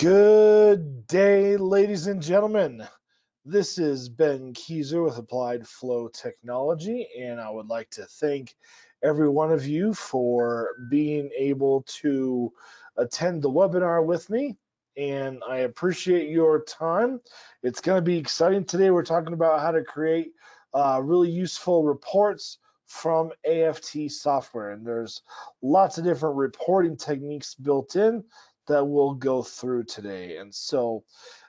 Good day, ladies and gentlemen. This is Ben Keyser with Applied Flow Technology, and I would like to thank every one of you for being able to attend the webinar with me, and I appreciate your time. It's going to be exciting today. We're talking about how to create really useful reports from AFT software, and there's lots of different reporting techniques built in that we'll go through today. And so,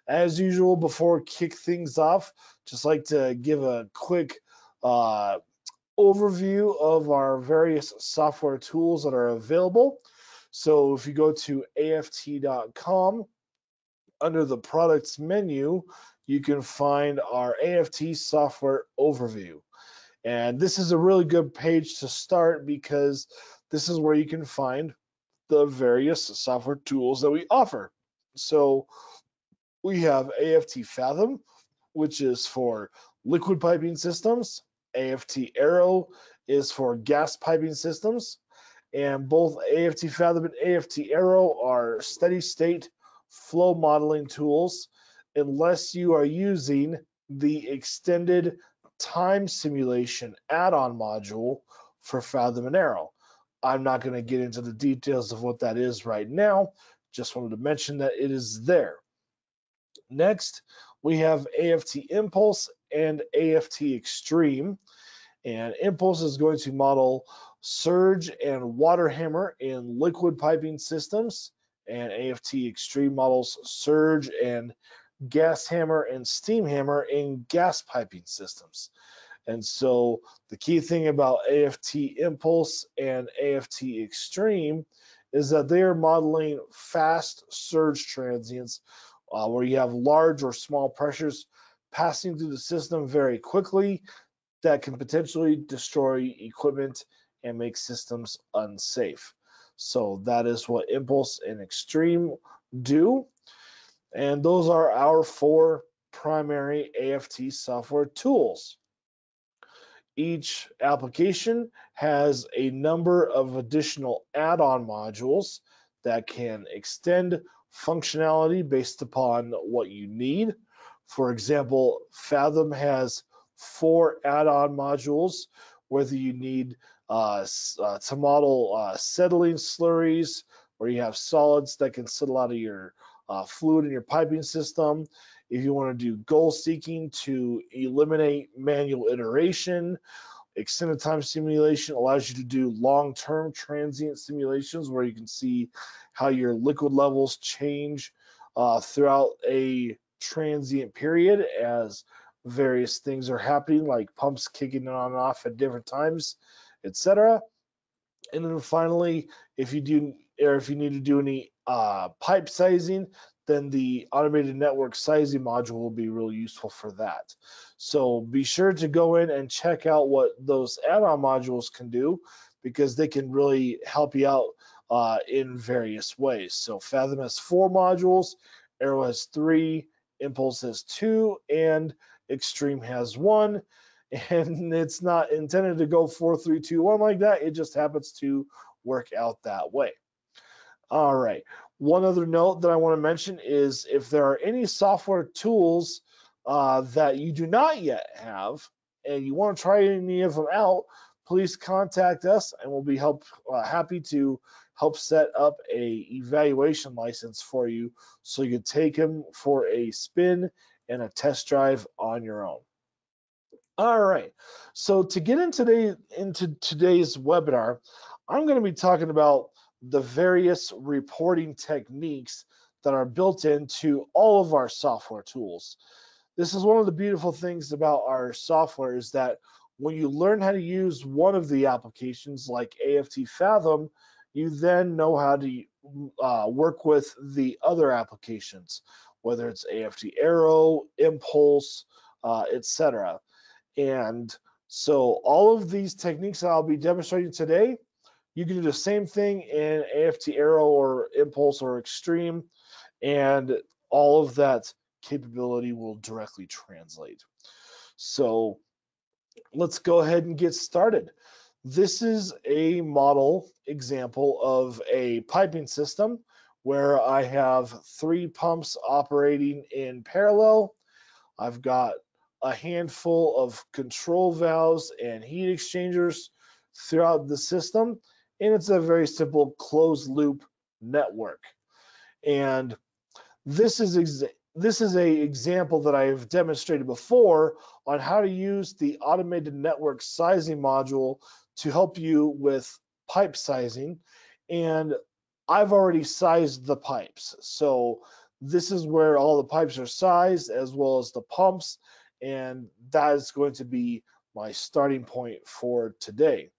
as usual, before we kick things off, just like to give a quick overview of our various software tools that are available. So if you go to aft.com, under the products menu, you can find our AFT software overview. And this is a really good page to start because this is where you can find the various software tools that we offer. So we have AFT Fathom, which is for liquid piping systems. AFT Arrow is for gas piping systems. And both AFT Fathom and AFT Arrow are steady state flow modeling tools unless you are using the extended time simulation add-on module for Fathom and Arrow. I'm not going to get into the details of what that is right now. Just wanted to mention that it is there. Next, we have AFT Impulse and AFT Extreme. And Impulse is going to model surge and water hammer in liquid piping systems. And AFT Extreme models surge and gas hammer and steam hammer in gas piping systems. And so the key thing about AFT Impulse and AFT Extreme is that they are modeling fast surge transients where you have large or small pressures passing through the system very quickly that can potentially destroy equipment and make systems unsafe. So that is what Impulse and Extreme do. And those are our four primary AFT software tools. Each application has a number of additional add-on modules that can extend functionality based upon what you need. For example, Fathom has 4 add-on modules, whether you need to model settling slurries, where you have solids that can settle out of your fluid in your piping system. If you want to do goal seeking to eliminate manual iteration, extended time simulation allows you to do long-term transient simulations where you can see how your liquid levels change throughout a transient period as various things are happening, like pumps kicking on and off at different times, etc. And then finally, if you need to do any pipe sizing, then the automated network sizing module will be really useful for that. So be sure to go in and check out what those add-on modules can do, because they can really help you out in various ways. So Fathom has 4 modules, Arrow has 3, Impulse has 2, and Extreme has 1. And it's not intended to go 4, 3, 2, 1 like that. It just happens to work out that way. All right. One other note that I want to mention is if there are any software tools that you do not yet have and you want to try any of them out, please contact us and we'll be happy to help set up a evaluation license for you so you can take them for a spin and a test drive on your own. All right, so to get into today's webinar, I'm going to be talking about the various reporting techniques that are built into all of our software tools. This is one of the beautiful things about our software is that when you learn how to use one of the applications like AFT Fathom, you then know how to work with the other applications, whether it's AFT Arrow, Impulse, etc. And so all of these techniques that I'll be demonstrating today, you can do the same thing in AFT Arrow or Impulse or Extreme, and all of that capability will directly translate. So let's go ahead and get started. This is a model example of a piping system where I have 3 pumps operating in parallel. I've got a handful of control valves and heat exchangers throughout the system, and it's a very simple closed loop network. And this is a example that I've demonstrated before on how to use the automated network sizing module to help you with pipe sizing. And I've already sized the pipes. So this is where all the pipes are sized as well as the pumps. And that is going to be my starting point for today.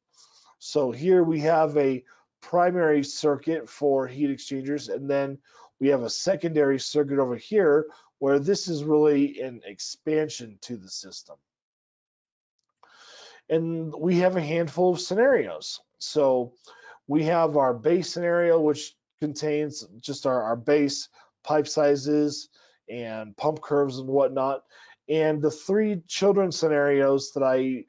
So here we have a primary circuit for heat exchangers, and then we have a secondary circuit over here where this is really an expansion to the system. And we have a handful of scenarios. So we have our base scenario, which contains just our base pipe sizes and pump curves and whatnot. And the 3 children scenarios that I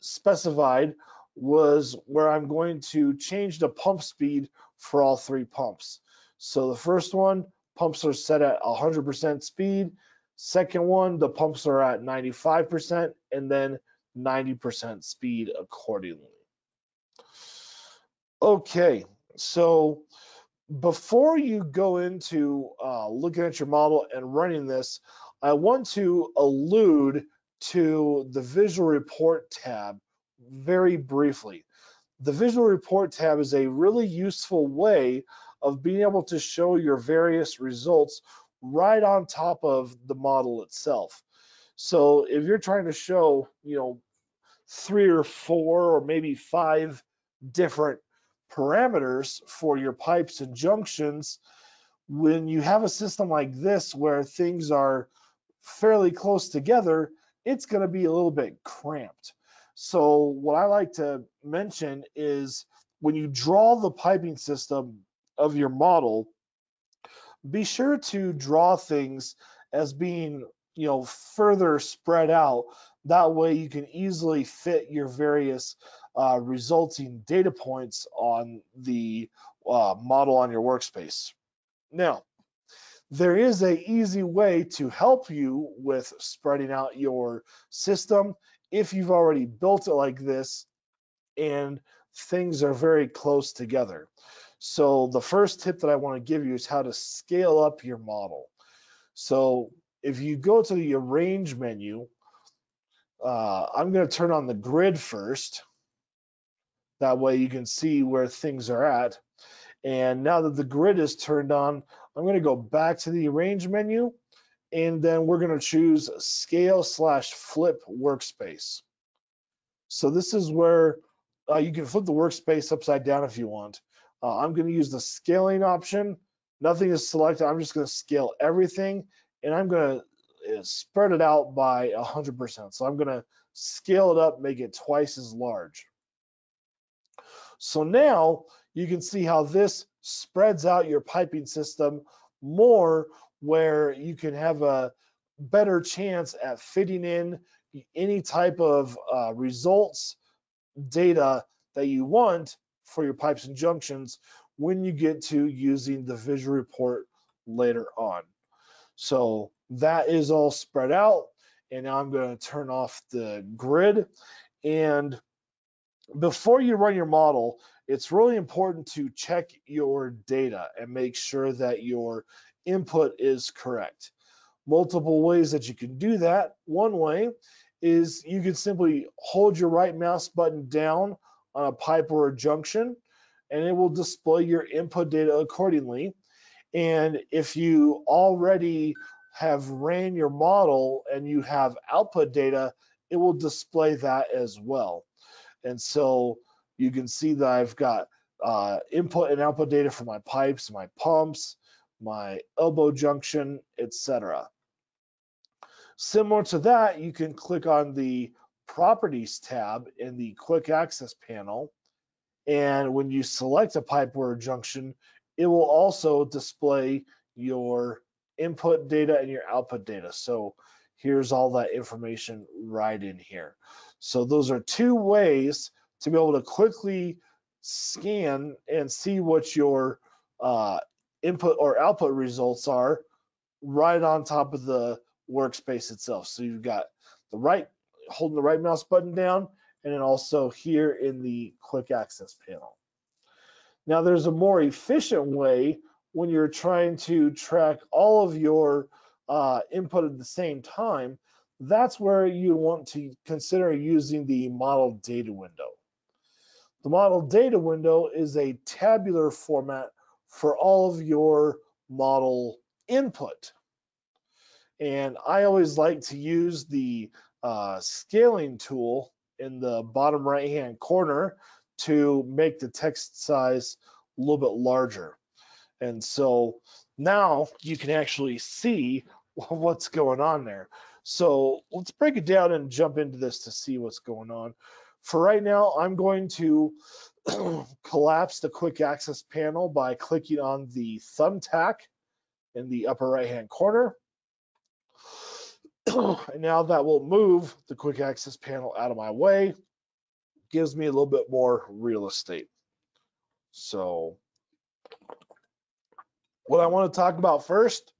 specified was where I'm going to change the pump speed for all 3 pumps. So the first one, pumps are set at 100% speed. Second one, the pumps are at 95%, and then 90% speed accordingly. Okay, so before you go into looking at your model and running this, I want to allude to the Visual Report tab very briefly. The Visual Report tab is a really useful way of being able to show your various results right on top of the model itself. So if you're trying to show, 3 or 4 or maybe 5 different parameters for your pipes and junctions, when you have a system like this where things are fairly close together, it's going to be a little bit cramped. So what I like to mention is when you draw the piping system of your model, be sure to draw things as being, further spread out. That way you can easily fit your various resulting data points on the model on your workspace. Now, there is an easy way to help you with spreading out your system if you've already built it like this and things are very close together. So the first tip that I want to give you is how to scale up your model. So if you go to the Arrange menu, I'm going to turn on the grid first. That way you can see where things are at. And now that the grid is turned on, I'm going to go back to the Arrange menu, and then we're going to choose Scale/Flip Workspace. So this is where you can flip the workspace upside down if you want. I'm going to use the scaling option. Nothing is selected. I'm just going to scale everything, and I'm going to spread it out by 100%. So I'm going to scale it up, make it twice as large. So now you can see how this spreads out your piping system more, where you can have a better chance at fitting in any type of results data that you want for your pipes and junctions when you get to using the visual report later on. So that is all spread out, and now I'm going to turn off the grid. And before you run your model, it's really important to check your data and make sure that your input is correct. Multiple ways that you can do that. One way is you can simply hold your right mouse button down on a pipe or a junction, and it will display your input data accordingly. And if you already have ran your model and you have output data, it will display that as well. And so you can see that I've got input and output data for my pipes, my pumps, my elbow junction, etc. Similar to that, you can click on the Properties tab in the Quick Access panel, and when you select a pipe or a junction, it will also display your input data and your output data. So here's all that information right in here. So those are 2 ways to be able to quickly scan and see what your input or output results are right on top of the workspace itself. So you've got holding the right mouse button down, and then also here in the quick access panel. Now there's a more efficient way when you're trying to track all of your input at the same time. That's where you want to consider using the model data window. The model data window is a tabular format for all of your model input. And I always like to use the scaling tool in the bottom right-hand corner to make the text size a little bit larger. And so now you can actually see what's going on there. So let's break it down and jump into this to see what's going on. For right now, I'm going to collapse the quick access panel by clicking on the thumbtack in the upper right-hand corner. And now that will move the quick access panel out of my way, gives me a little bit more real estate. So what I want to talk about first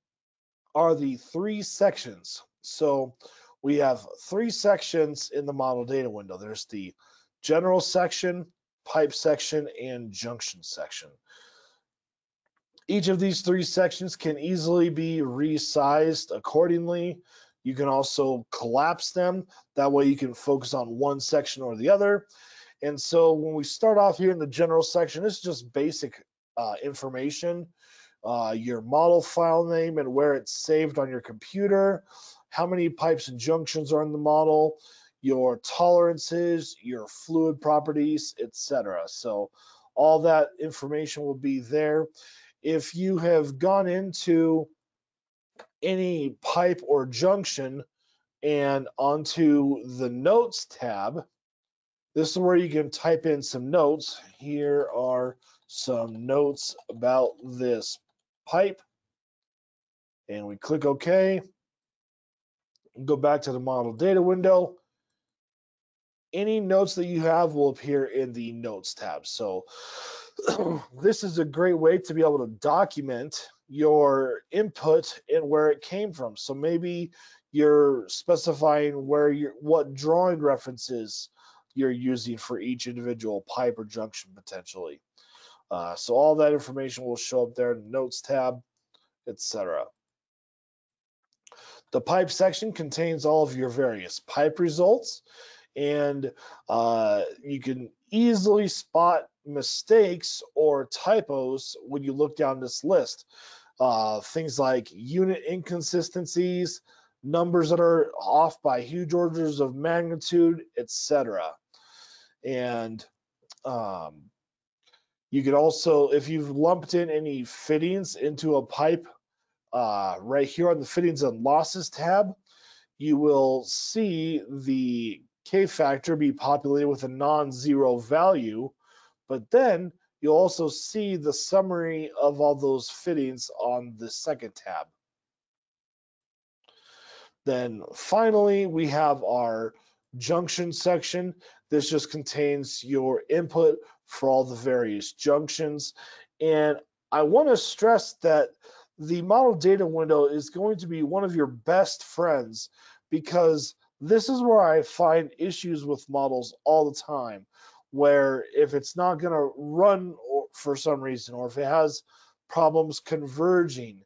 are the 3 sections. So we have 3 sections in the model data window. There's the general section, pipe section, and junction section. Each of these 3 sections can easily be resized accordingly. You can also collapse them. That way you can focus on one section or the other. And so when we start off here in the general section, this is just basic information. Your model file name and where it's saved on your computer, how many pipes and junctions are in the model, your tolerances, your fluid properties, etc. So all that information will be there. If you have gone into any pipe or junction and onto the notes tab, this is where you can type in some notes. Here are some notes about this pipe. And we click OK. Go back to the model data window. Any notes that you have will appear in the notes tab. So this is a great way to be able to document your input and where it came from. So maybe you're specifying what drawing references you're using for each individual pipe or junction potentially. So all that information will show up there in the notes tab, etc. The pipe section contains all of your various pipe results, and you can easily spot mistakes or typos when you look down this list. Things like unit inconsistencies, numbers that are off by huge orders of magnitude, etc. And you could also, if you've lumped in any fittings into a pipe, right here on the fittings and losses tab, you will see the K factor be populated with a non-zero value, but then you'll also see the summary of all those fittings on the second tab. Then finally, we have our junction section. This just contains your input for all the various junctions. And I want to stress that the model data window is going to be one of your best friends, because this is where I find issues with models all the time, where if it's not going to run for some reason, or if it has problems converging,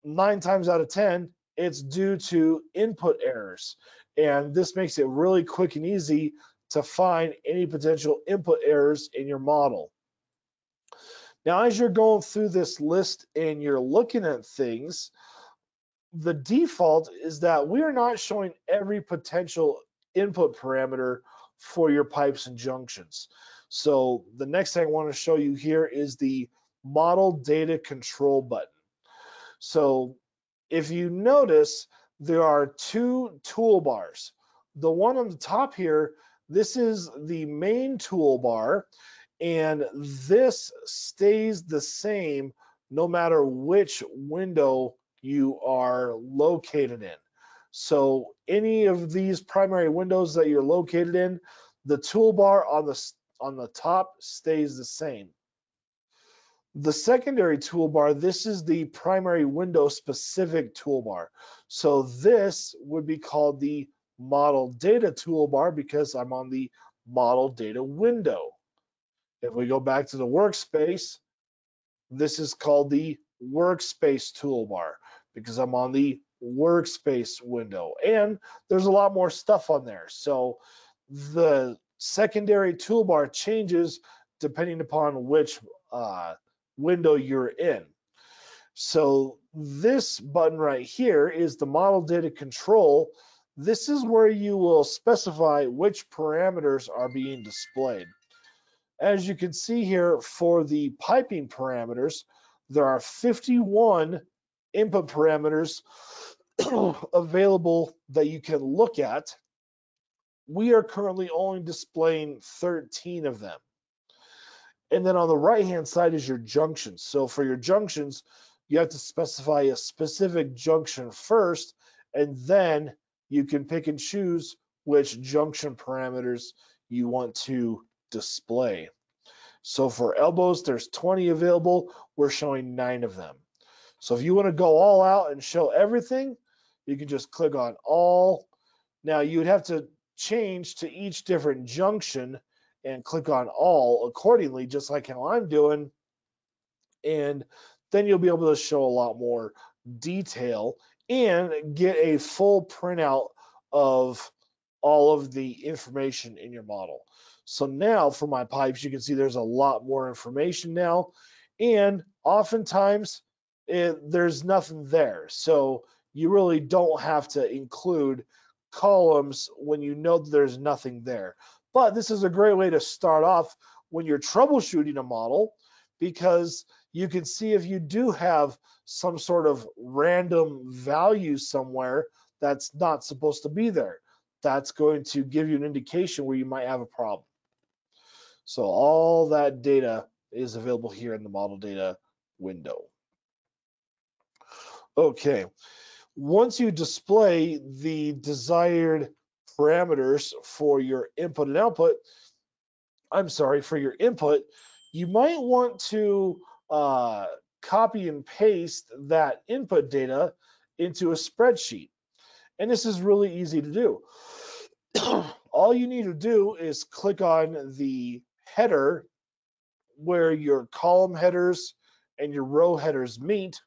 9 times out of 10, it's due to input errors. And this makes it really quick and easy to find any potential input errors in your model. Now, as you're going through this list and you're looking at things, the default is that we are not showing every potential input parameter for your pipes and junctions. So the next thing I want to show you here is the model data control button. So if you notice, there are 2 toolbars. The one on the top here, this is the main toolbar, and this stays the same no matter which window you are located in. So any of these primary windows that you're located in, the toolbar on the top stays the same. The secondary toolbar, this is the primary window specific toolbar. So this would be called the model data toolbar because I'm on the model data window. If we go back to the workspace, this is called the workspace toolbar because I'm on the workspace window. And there's a lot more stuff on there. So the secondary toolbar changes depending upon which window you're in. So this button right here is the model data control. This is where you will specify which parameters are being displayed. As you can see here, for the piping parameters, there are 51 input parameters available that you can look at. We are currently only displaying 13 of them. And then on the right-hand side is your junctions. So for your junctions, you have to specify a specific junction first, and then you can pick and choose which junction parameters you want to display. So for elbows, there's 20 available. We're showing 9 of them. So if you want to go all out and show everything, you can just click on all. Now you'd have to change to each different junction and click on all accordingly, just like how I'm doing. And then you'll be able to show a lot more detail and get a full printout of all of the information in your model. So now for my pipes, you can see there's a lot more information now. And oftentimes there's nothing there. So you really don't have to include columns when you know that there's nothing there. But this is a great way to start off when you're troubleshooting a model, because you can see if you do have some sort of random value somewhere that's not supposed to be there. That's going to give you an indication where you might have a problem. So all that data is available here in the model data window. Okay, once you display the desired parameters for your input and output, for your input, you might want to copy and paste that input data into a spreadsheet. And this is really easy to do. All you need to do is click on the header where your column headers and your row headers meet.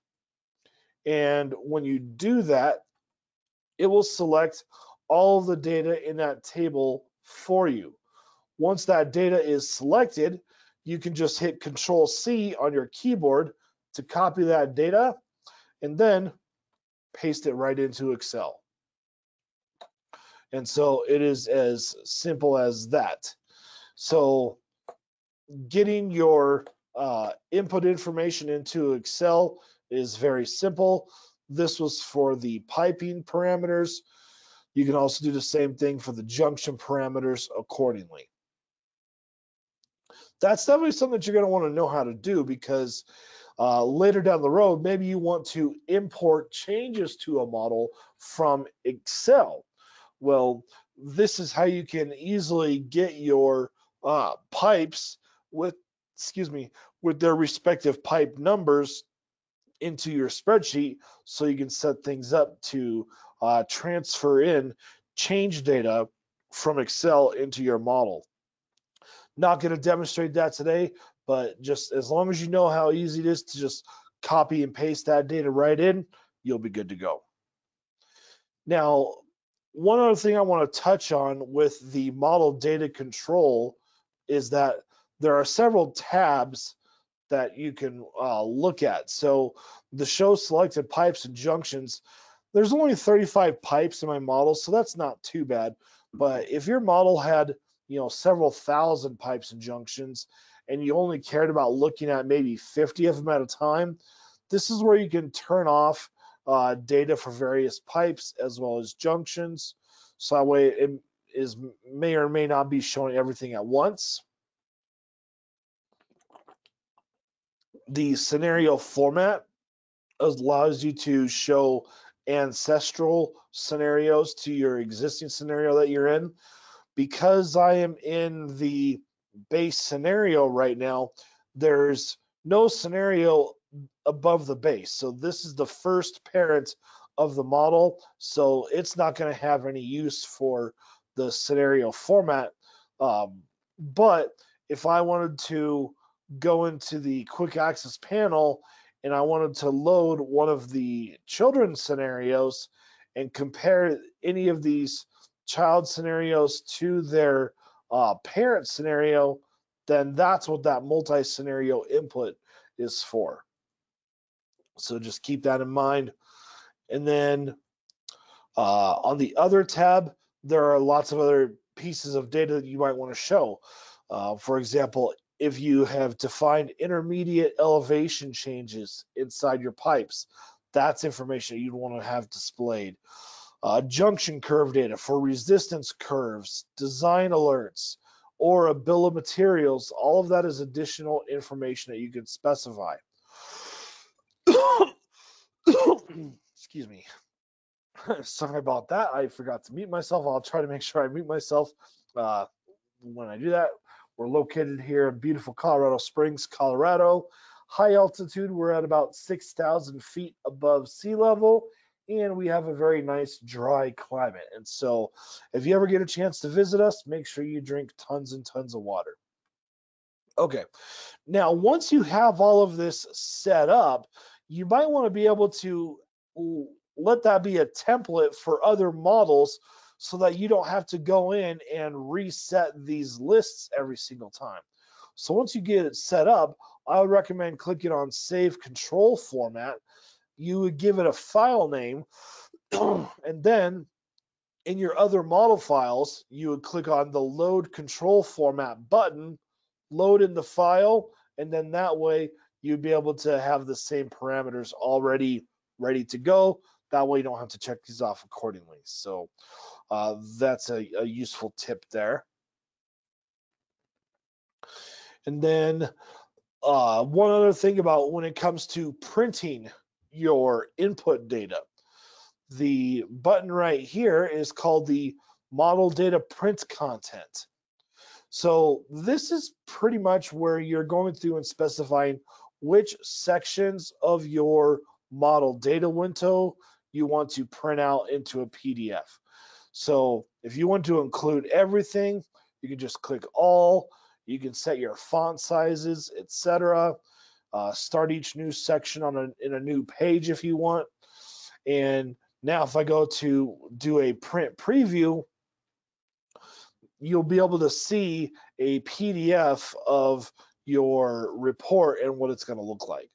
And when you do that, it will select all of the data in that table for you. Once that data is selected, you can just hit Control C on your keyboard to copy that data and then paste it right into Excel. And so it is as simple as that. So getting your input information into Excel is very simple. This was for the piping parameters. You can also do the same thing for the junction parameters accordingly. That's definitely something that you're going to want to know how to do, because later down the road, maybe you want to import changes to a model from Excel. Well, this is how you can easily get your pipes with their respective pipe numbers into your spreadsheet, so you can set things up to transfer in change data from Excel into your model. Not going to demonstrate that today, but just as long as you know how easy it is to just copy and paste that data right in, you'll be good to go. Now, one other thing I want to touch on with the model data control is that there are several tabs that you can look at. So the show selected pipes and junctions, there's only 35 pipes in my model, so that's not too bad. But if your model had several thousand pipes and junctions, and you only cared about looking at maybe 50 of them at a time, this is where you can turn off data for various pipes as well as junctions. So that way it may or may not be showing everything at once. The scenario format allows you to show ancestral scenarios to your existing scenario that you're in. Because I am in the base scenario right now, there's no scenario above the base. So this is the first parent of the model, so it's not going to have any use for the scenario format. But if I wanted to go into the quick access panel and I wanted to load one of the children's scenarios and compare any of these child scenarios to their parent scenario, then that's what that multi-scenario input is for. So just keep that in mind. And then on the other tab, there are lots of other pieces of data that you might want to show. For example, if you have defined intermediate elevation changes inside your pipes, that's information you'd want to have displayed. Junction curve data for resistance curves, design alerts, or a bill of materials, all of that is additional information that you can specify. Excuse me. Sorry about that. I forgot to mute myself. I'll try to make sure I mute myself when I do that. We're located here in beautiful Colorado Springs, Colorado. High altitude, we're at about 6,000 feet above sea level, and we have a very nice dry climate. And so if you ever get a chance to visit us, make sure you drink tons and tons of water. Okay, now once you have all of this set up, you might want to be able to let that be a template for other models so that you don't have to go in and reset these lists every single time. So once you get it set up, I would recommend clicking on Save Control Format. You would give it a file name, and then in your other model files, you would click on the Load Control Format button, load in the file, and then that way you'd be able to have the same parameters already ready to go. That way you don't have to check these off accordingly. So that's a useful tip there. And then one other thing about when it comes to printing your input data, the button right here is called the Model Data Print Content. So this is pretty much where you're going through and specifying which sections of your model data window you want to print out into a PDF. So if you want to include everything, you can just click all. You can set your font sizes, etc. Start each new section in a new page if you want. And now if I go to do a print preview, you'll be able to see a PDF of your report and what it's going to look like.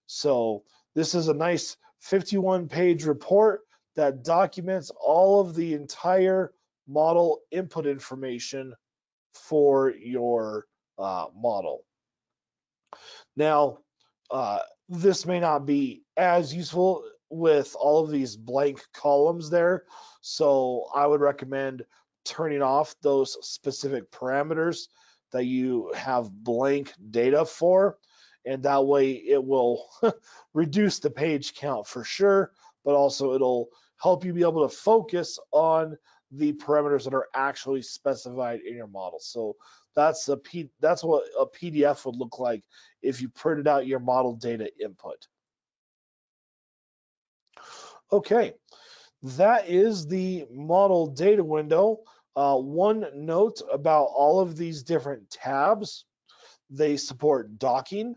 So this is a nice 51-page report that documents all of the entire model input information for your model. Now, this may not be as useful with all of these blank columns there, so I would recommend turning off those specific parameters that you have blank data for, and that way it will reduce the page count for sure, but also it'll help you be able to focus on the parameters that are actually specified in your model. So that's what a PDF would look like if you printed out your model data input. Okay, that is the model data window. One note about all of these different tabs, they support docking.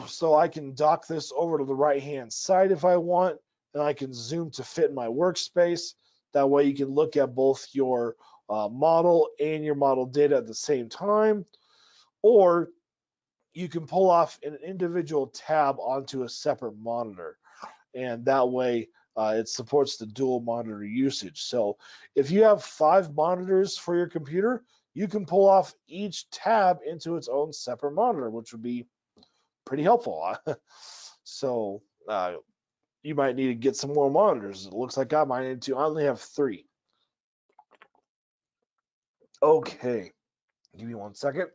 So I can dock this over to the right-hand side if I want, and I can zoom to fit my workspace. That way you can look at both your model and your model data at the same time, or you can pull off an individual tab onto a separate monitor, and that way it supports the dual monitor usage. So if you have 5 monitors for your computer, you can pull off each tab into its own separate monitor, which would be pretty helpful. So you might need to get some more monitors. It looks like I might need to. I only have 3. Okay, give me 1 second.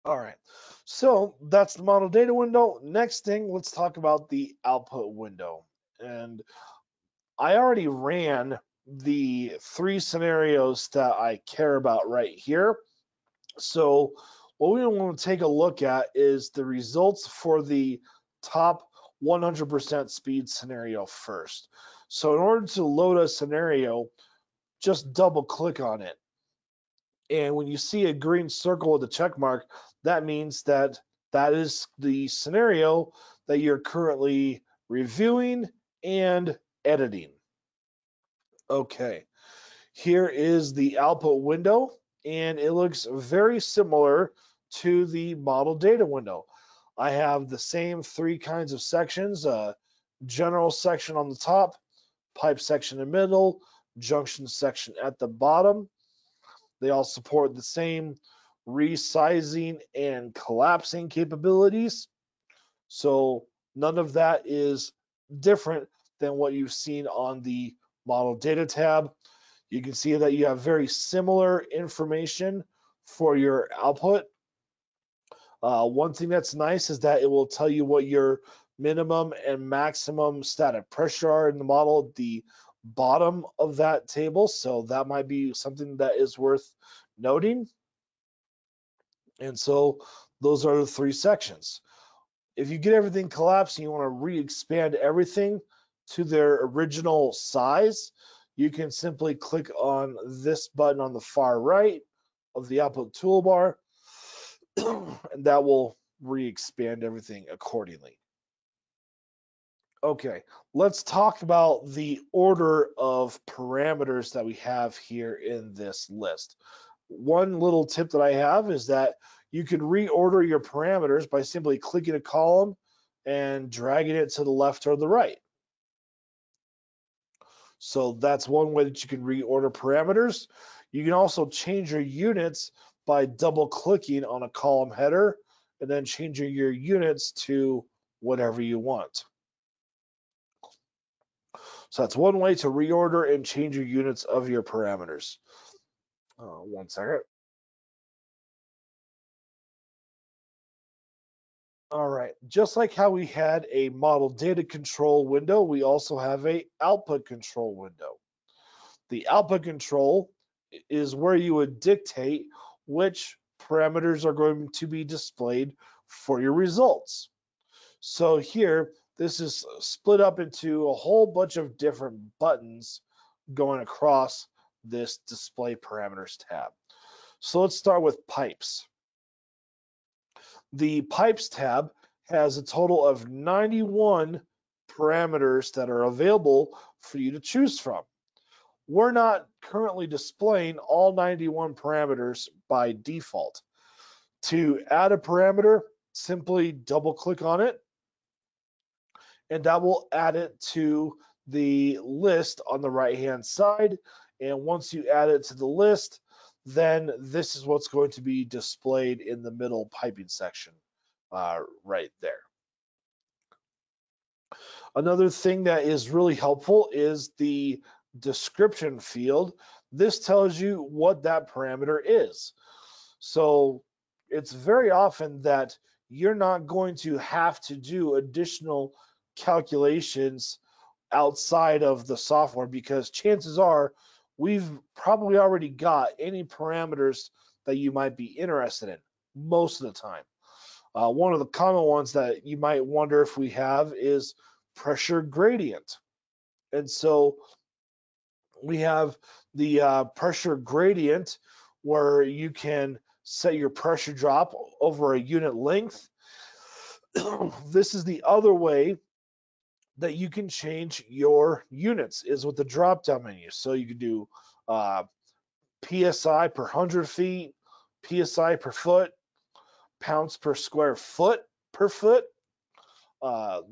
All right, so that's the model data window. Next thing, let's talk about the output window. And I already ran the 3 scenarios that I care about right here. So what we want to take a look at is the results for the top 100% speed scenario first. So in order to load a scenario, just double click on it. And when you see a green circle with a check mark, that means that that is the scenario that you're currently reviewing and editing. Okay, here is the output window, and it looks very similar to the model data window. I have the same three kinds of sections, general section on the top, pipe section in the middle, junction section at the bottom. They all support the same resizing and collapsing capabilities. So none of that is different than what you've seen on the model data tab. You can see that you have very similar information for your output. One thing that's nice is that it will tell you what your minimum and maximum static pressure are in the model at the bottom of that table. So that might be something that is worth noting. And so those are the three sections. If you get everything collapsed and you want to re-expand everything to their original size, you can simply click on this button on the far right of the output toolbar, and that will re-expand everything accordingly. Okay, let's talk about the order of parameters that we have here in this list. One little tip that I have is that you can reorder your parameters by simply clicking a column and dragging it to the left or the right. So that's one way that you can reorder parameters. You can also change your units by double clicking on a column header and then changing your units to whatever you want. So that's one way to reorder and change your units of your parameters. One second. All right, just like how we had a model data control window, we also have a output control window. The output control is where you would dictate which parameters are going to be displayed for your results. So here, this is split up into a whole bunch of different buttons going across this display parameters tab. So let's start with pipes. The pipes tab has a total of 91 parameters that are available for you to choose from. We're not currently displaying all 91 parameters by default. To add a parameter, simply double click on it, and that will add it to the list on the right hand side. And once you add it to the list, then this is what's going to be displayed in the middle piping section right there. Another thing that is really helpful is the description field. This tells you what that parameter is. So it's very often that you're not going to have to do additional calculations outside of the software, because chances are we've probably already got any parameters that you might be interested in most of the time. One of the common ones that you might wonder if we have is pressure gradient. And so we have the pressure gradient where you can set your pressure drop over a unit length. This is the other way that you can change your units, is with the drop down menu. So you can do PSI per 100 feet, PSI per foot, pounds per square foot per foot.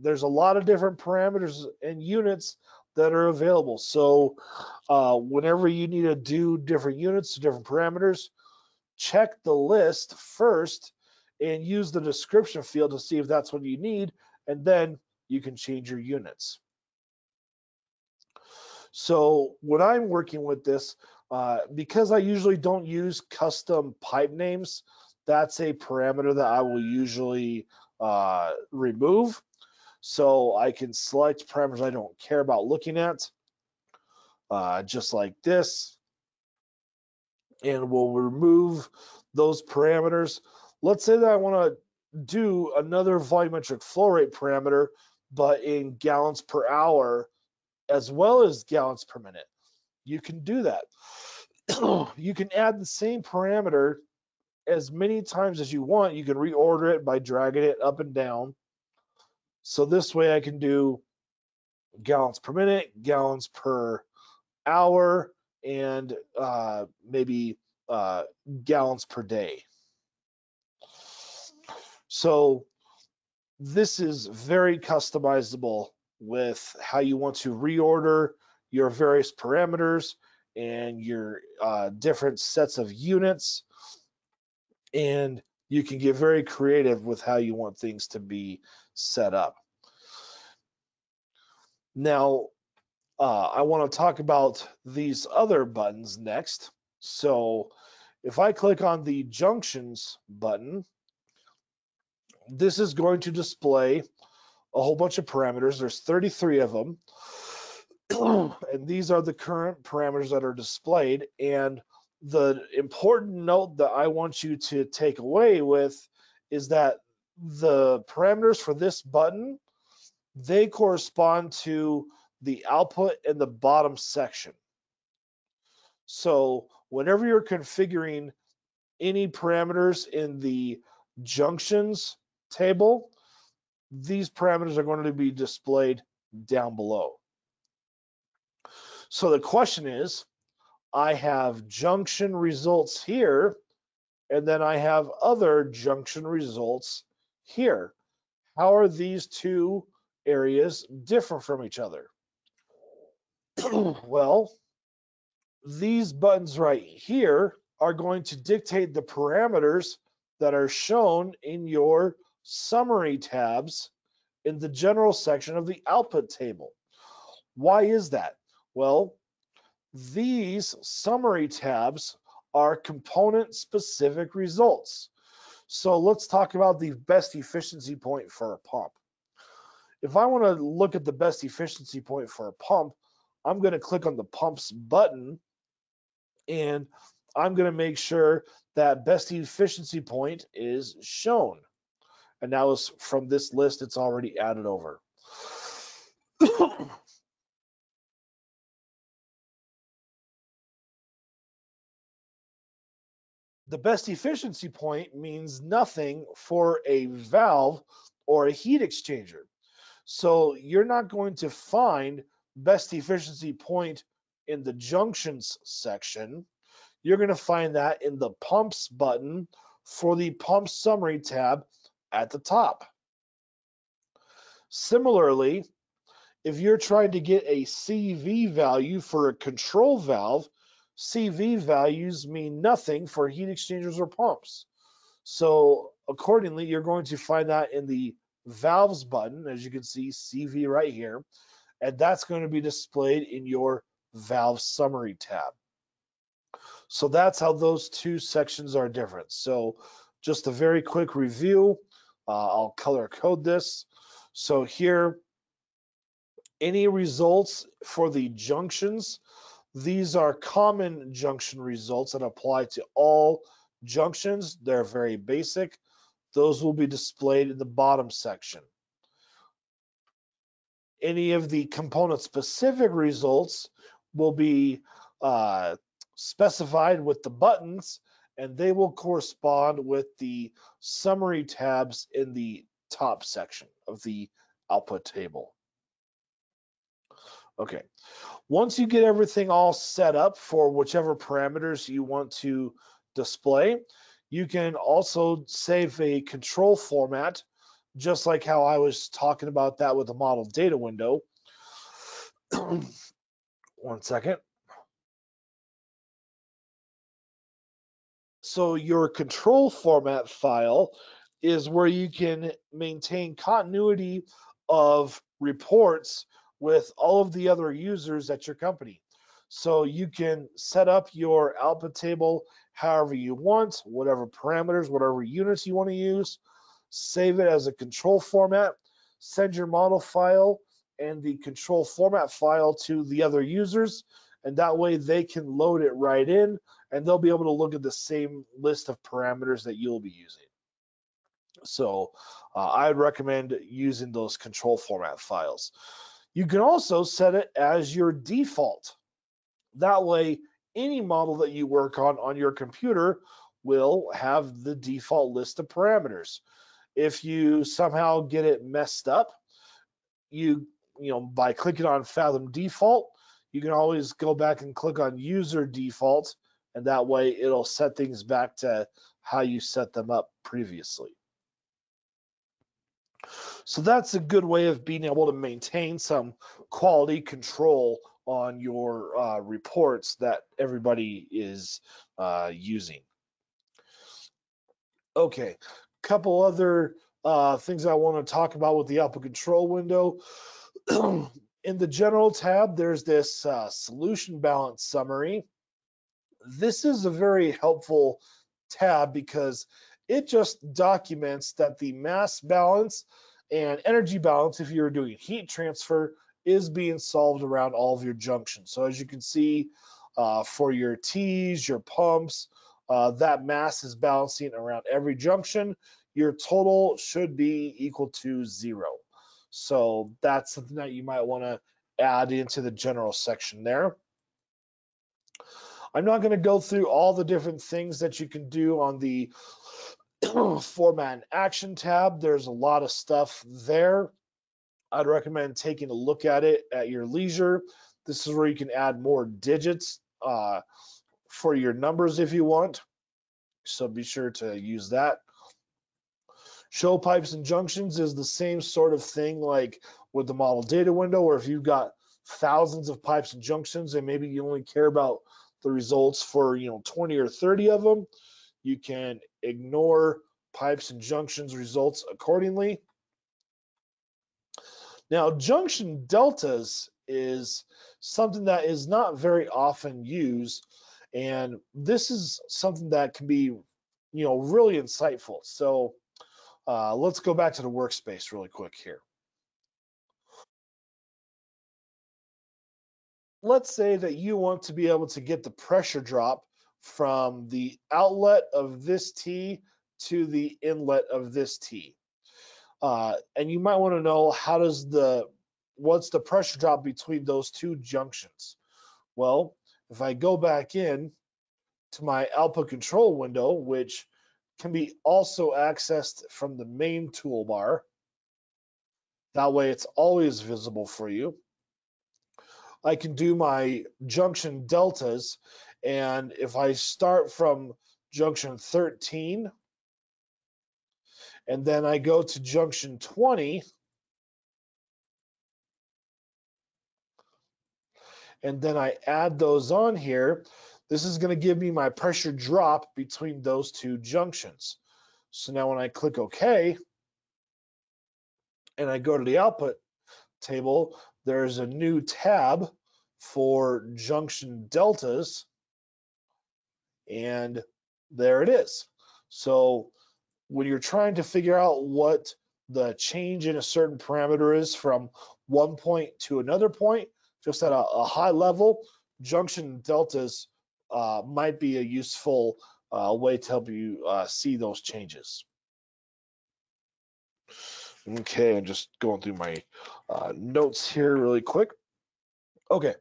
There's a lot of different parameters and units that are available. So whenever you need to do different units, different parameters, check the list first and use the description field to see if that's what you need, and then you can change your units. So when I'm working with this, because I usually don't use custom pipe names, that's a parameter that I will usually remove. So I can select parameters I don't care about looking at, just like this. And we'll remove those parameters. Let's say that I want to do another volumetric flow rate parameter, but in gallons per hour as well as gallons per minute. You can do that. You can add the same parameter as many times as you want. You can reorder it by dragging it up and down. So this way I can do gallons per minute, gallons per hour, and maybe gallons per day. So this is very customizable with how you want to reorder your various parameters and your different sets of units. And you can get very creative with how you want things to be set up. Now, I want to talk about these other buttons next. So if I click on the junctions button, this is going to display a whole bunch of parameters. There's 33 of them. And these are the current parameters that are displayed. And the important note that I want you to take away with is that the parameters for this button, they correspond to the output in the bottom section. So whenever you're configuring any parameters in the junctions table, these parameters are going to be displayed down below. So the question is, I have junction results here, and then I have other junction results here. How are these two areas different from each other? Well, these buttons right here are going to dictate the parameters that are shown in your summary tabs in the general section of the output table. Why is that? Well, these summary tabs are component specific results. So let's talk about the best efficiency point for a pump. If I want to look at the best efficiency point for a pump, I'm going to click on the pumps button, and I'm going to make sure that best efficiency point is shown. And now from this list, it's already added over. The best efficiency point means nothing for a valve or a heat exchanger. So you're not going to find best efficiency point in the junctions section. You're going to find that in the pumps button for the pump summary tab at the top. Similarly, if you're trying to get a CV value for a control valve, CV values mean nothing for heat exchangers or pumps. So accordingly, you're going to find that in the valves button, as you can see, CV right here, and that's going to be displayed in your valve summary tab. So that's how those two sections are different. So just a very quick review. I'll color code this. So here, any results for the junctions, these are common junction results that apply to all junctions. They're very basic. Those will be displayed in the bottom section. Any of the component specific results will be specified with the buttons, and they will correspond with the summary tabs in the top section of the output table. Okay, once you get everything all set up for whichever parameters you want to display, you can also save a control format, just like how I was talking about that with the model data window. One second. So your control format file is where you can maintain continuity of reports with all of the other users at your company. So you can set up your output table however you want, whatever parameters, whatever units you want to use, save it as a control format, send your model file and the control format file to the other users, and that way they can load it right in and they'll be able to look at the same list of parameters that you'll be using. So I'd recommend using those control format files. You can also set it as your default. That way, any model that you work on your computer will have the default list of parameters. If you somehow get it messed up, you know, by clicking on Fathom Default, you can always go back and click on User Default, and that way it'll set things back to how you set them up previously. So that's a good way of being able to maintain some quality control on your reports that everybody is using. Okay, couple other things I want to talk about with the output control window. In the general tab, there's this solution balance summary. This is a very helpful tab because it just documents that the mass balance and energy balance, if you're doing heat transfer, is being solved around all of your junctions. So as you can see, for your T's, your pumps, that mass is balancing around every junction. Your total should be equal to 0. So that's something that you might want to add into the general section there. I'm not going to go through all the different things that you can do on the format and action tab. There's a lot of stuff there. I'd recommend taking a look at it at your leisure. This is where you can add more digits for your numbers if you want. So be sure to use that. Show pipes and junctions is the same sort of thing like with the model data window, where if you've got thousands of pipes and junctions and maybe you only care about the results for 20 or 30 of them, you can ignore pipes and junctions results accordingly. Now, junction deltas is something that is not very often used, and this is something that can be really insightful. So let's go back to the workspace really quick here. Let's say that you want to be able to get the pressure drop from the outlet of this T to the inlet of this T. And you might want to know what's the pressure drop between those two junctions. Well, if I go back in to my output control window, which can be also accessed from the main toolbar, that way it's always visible for you. I can do my junction deltas, and if I start from junction 13 and then I go to junction 20 and then I add those on here, this is going to give me my pressure drop between those two junctions. So now when I click OK and I go to the output table, there's a new tab for junction deltas, and there it is. So when you're trying to figure out what the change in a certain parameter is from one point to another point, just at a high level, junction deltas might be a useful way to help you see those changes. Okay, I'm just going through my notes here really quick. Okay,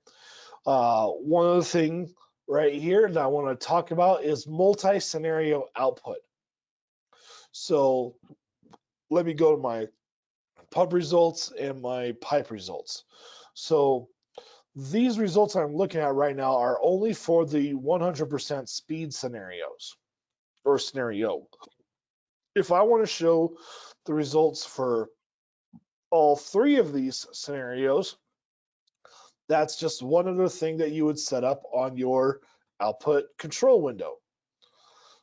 one other thing right here that I want to talk about is multi-scenario output. So let me go to my pump results and my pipe results. So these results I'm looking at right now are only for the 100% speed scenarios or scenario. If I want to show the results for all 3 of these scenarios, that's just one other thing that you would set up on your output control window.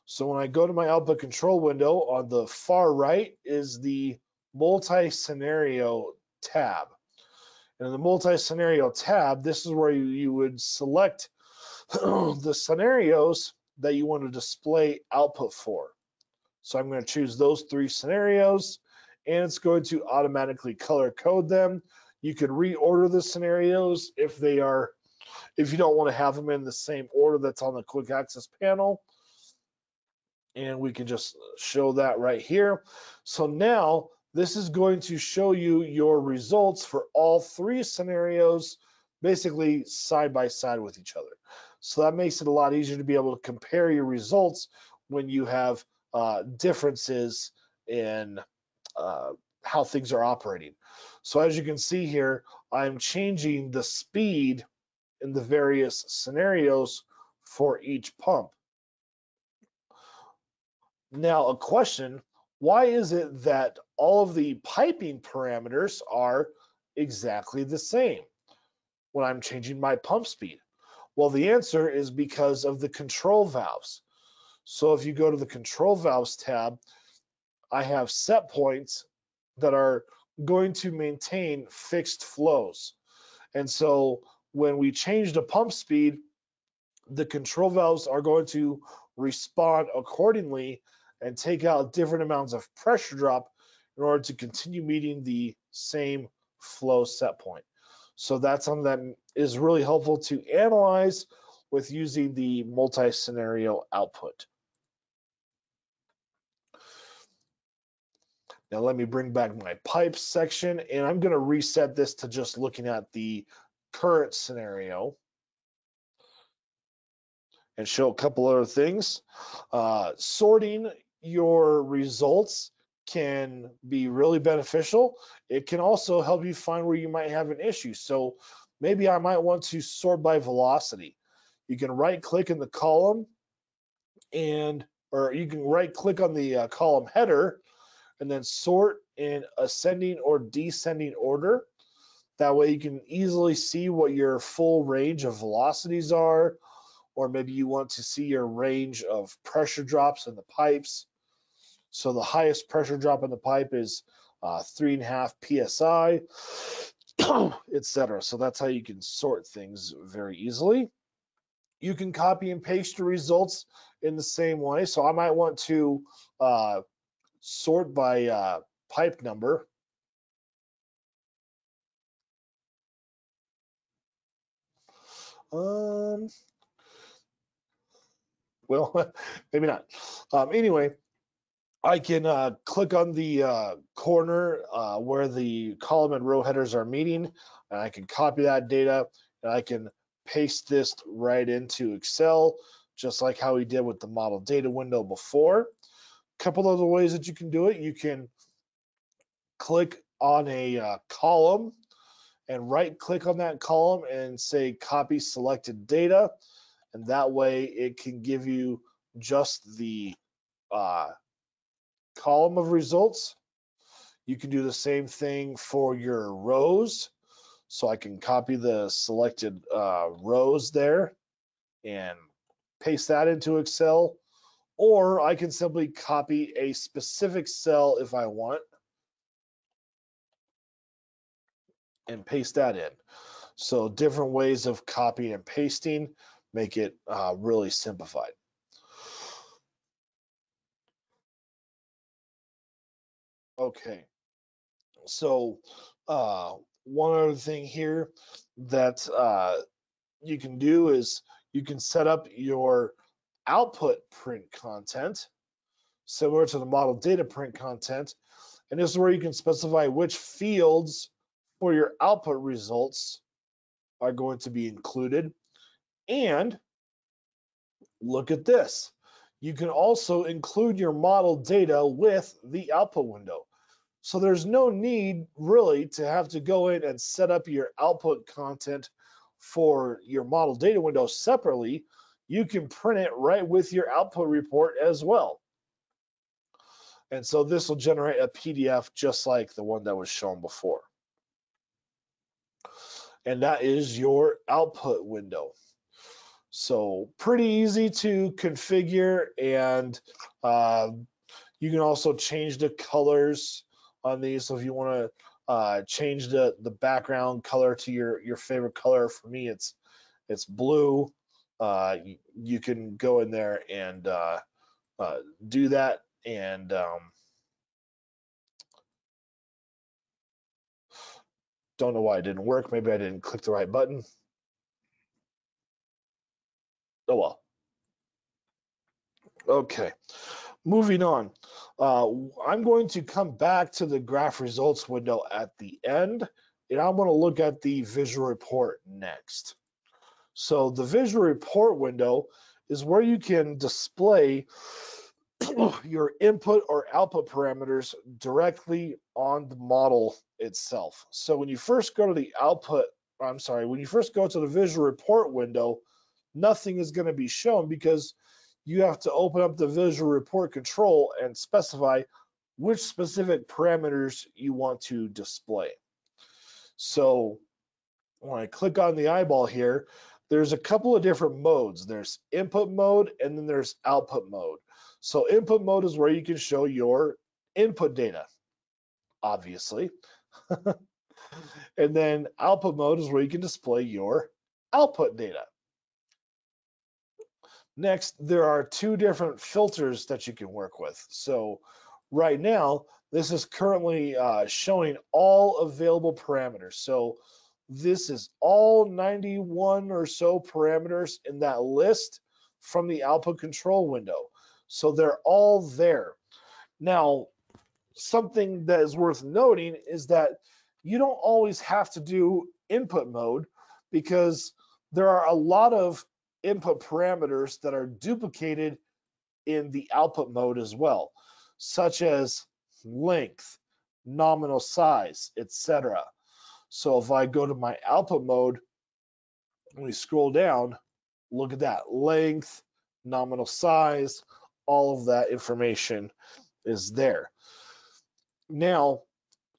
So when I go to my output control window, on the far right is the multi-scenario tab. And in the multi-scenario tab, this is where you would select the scenarios that you want to display output for. So I'm going to choose those 3 scenarios, and it's going to automatically color code them. You can reorder the scenarios if they are if you don't want to have them in the same order that's on the quick access panel. And we can just show that right here. So now this is going to show you your results for all three scenarios, basically side by side with each other. So that makes it a lot easier to be able to compare your results when you have differences in how things are operating. So as you can see here, I'm changing the speed in the various scenarios for each pump. Now, a question, why is it that all of the piping parameters are exactly the same when I'm changing my pump speed? Well, the answer is because of the control valves. So if you go to the control valves tab, I have set points that are going to maintain fixed flows. And so when we change the pump speed, the control valves are going to respond accordingly and take out different amounts of pressure drop in order to continue meeting the same flow set point. So that's something that is really helpful to analyze with using the multi-scenario output. Now let me bring back my pipes section, and I'm going to reset this to just looking at the current scenario and show a couple other things. Sorting your results can be really beneficial. It can also help you find where you might have an issue. So maybe I might want to sort by velocity. You can right click in the column or you can right click on the column header and then sort in ascending or descending order. That way you can easily see what your full range of velocities are, or maybe you want to see your range of pressure drops in the pipes. So the highest pressure drop in the pipe is 3.5 psi, etc. So that's how you can sort things very easily. You can copy and paste your results in the same way. So I might want to sort by pipe number. Well, maybe not. Anyway, I can click on the corner where the column and row headers are meeting, and I can copy that data, and I can paste this right into Excel, just like how we did with the model data window before. A couple other ways that you can do it. You can click on a column and right click on that column and say copy selected data, and that way it can give you just the column of results. You can do the same thing for your rows. So I can copy the selected rows there and paste that into Excel, or I can simply copy a specific cell if I want and paste that in. So different ways of copying and pasting make it really simplified. Okay, so one other thing here that you can do is you can set up your output print content similar to the model data print content, and this is where you can specify which fields for your output results are going to be included. And look at this, you can also include your model data with the output window. So there's no need really to have to go in and set up your output content for your model data window separately. You can print it right with your output report as well. And so this will generate a PDF just like the one that was shown before. And that is your output window. So pretty easy to configure, and you can also change the colors on these. So if you want to change the background color to your favorite color, for me it's blue. You can go in there and do that, and don't know why it didn't work. Maybe I didn't click the right button. Oh well. Okay, moving on. I'm going to come back to the graph results window at the end, and I'm going to look at the visual report next. So the visual report window is where you can display your input or output parameters directly on the model itself. So when you first go to the when you first go to the visual report window, nothing is going to be shown because you have to open up the visual report control and specify which specific parameters you want to display. So when I click on the eyeball here, there's a couple of different modes. There's input mode and then there's output mode. So input mode is where you can show your input data, obviously. And then output mode is where you can display your output data. Next, there are two different filters that you can work with. So right now, this is currently showing all available parameters. So this is all 91 or so parameters in that list from the output control window. So they're all there. Now, something that is worth noting is that you don't always have to do input mode because there are a lot of input parameters that are duplicated in the output mode as well, such as length, nominal size, etc. So if I go to my output mode, when we scroll down, look at that, length, nominal size, all of that information is there. Now,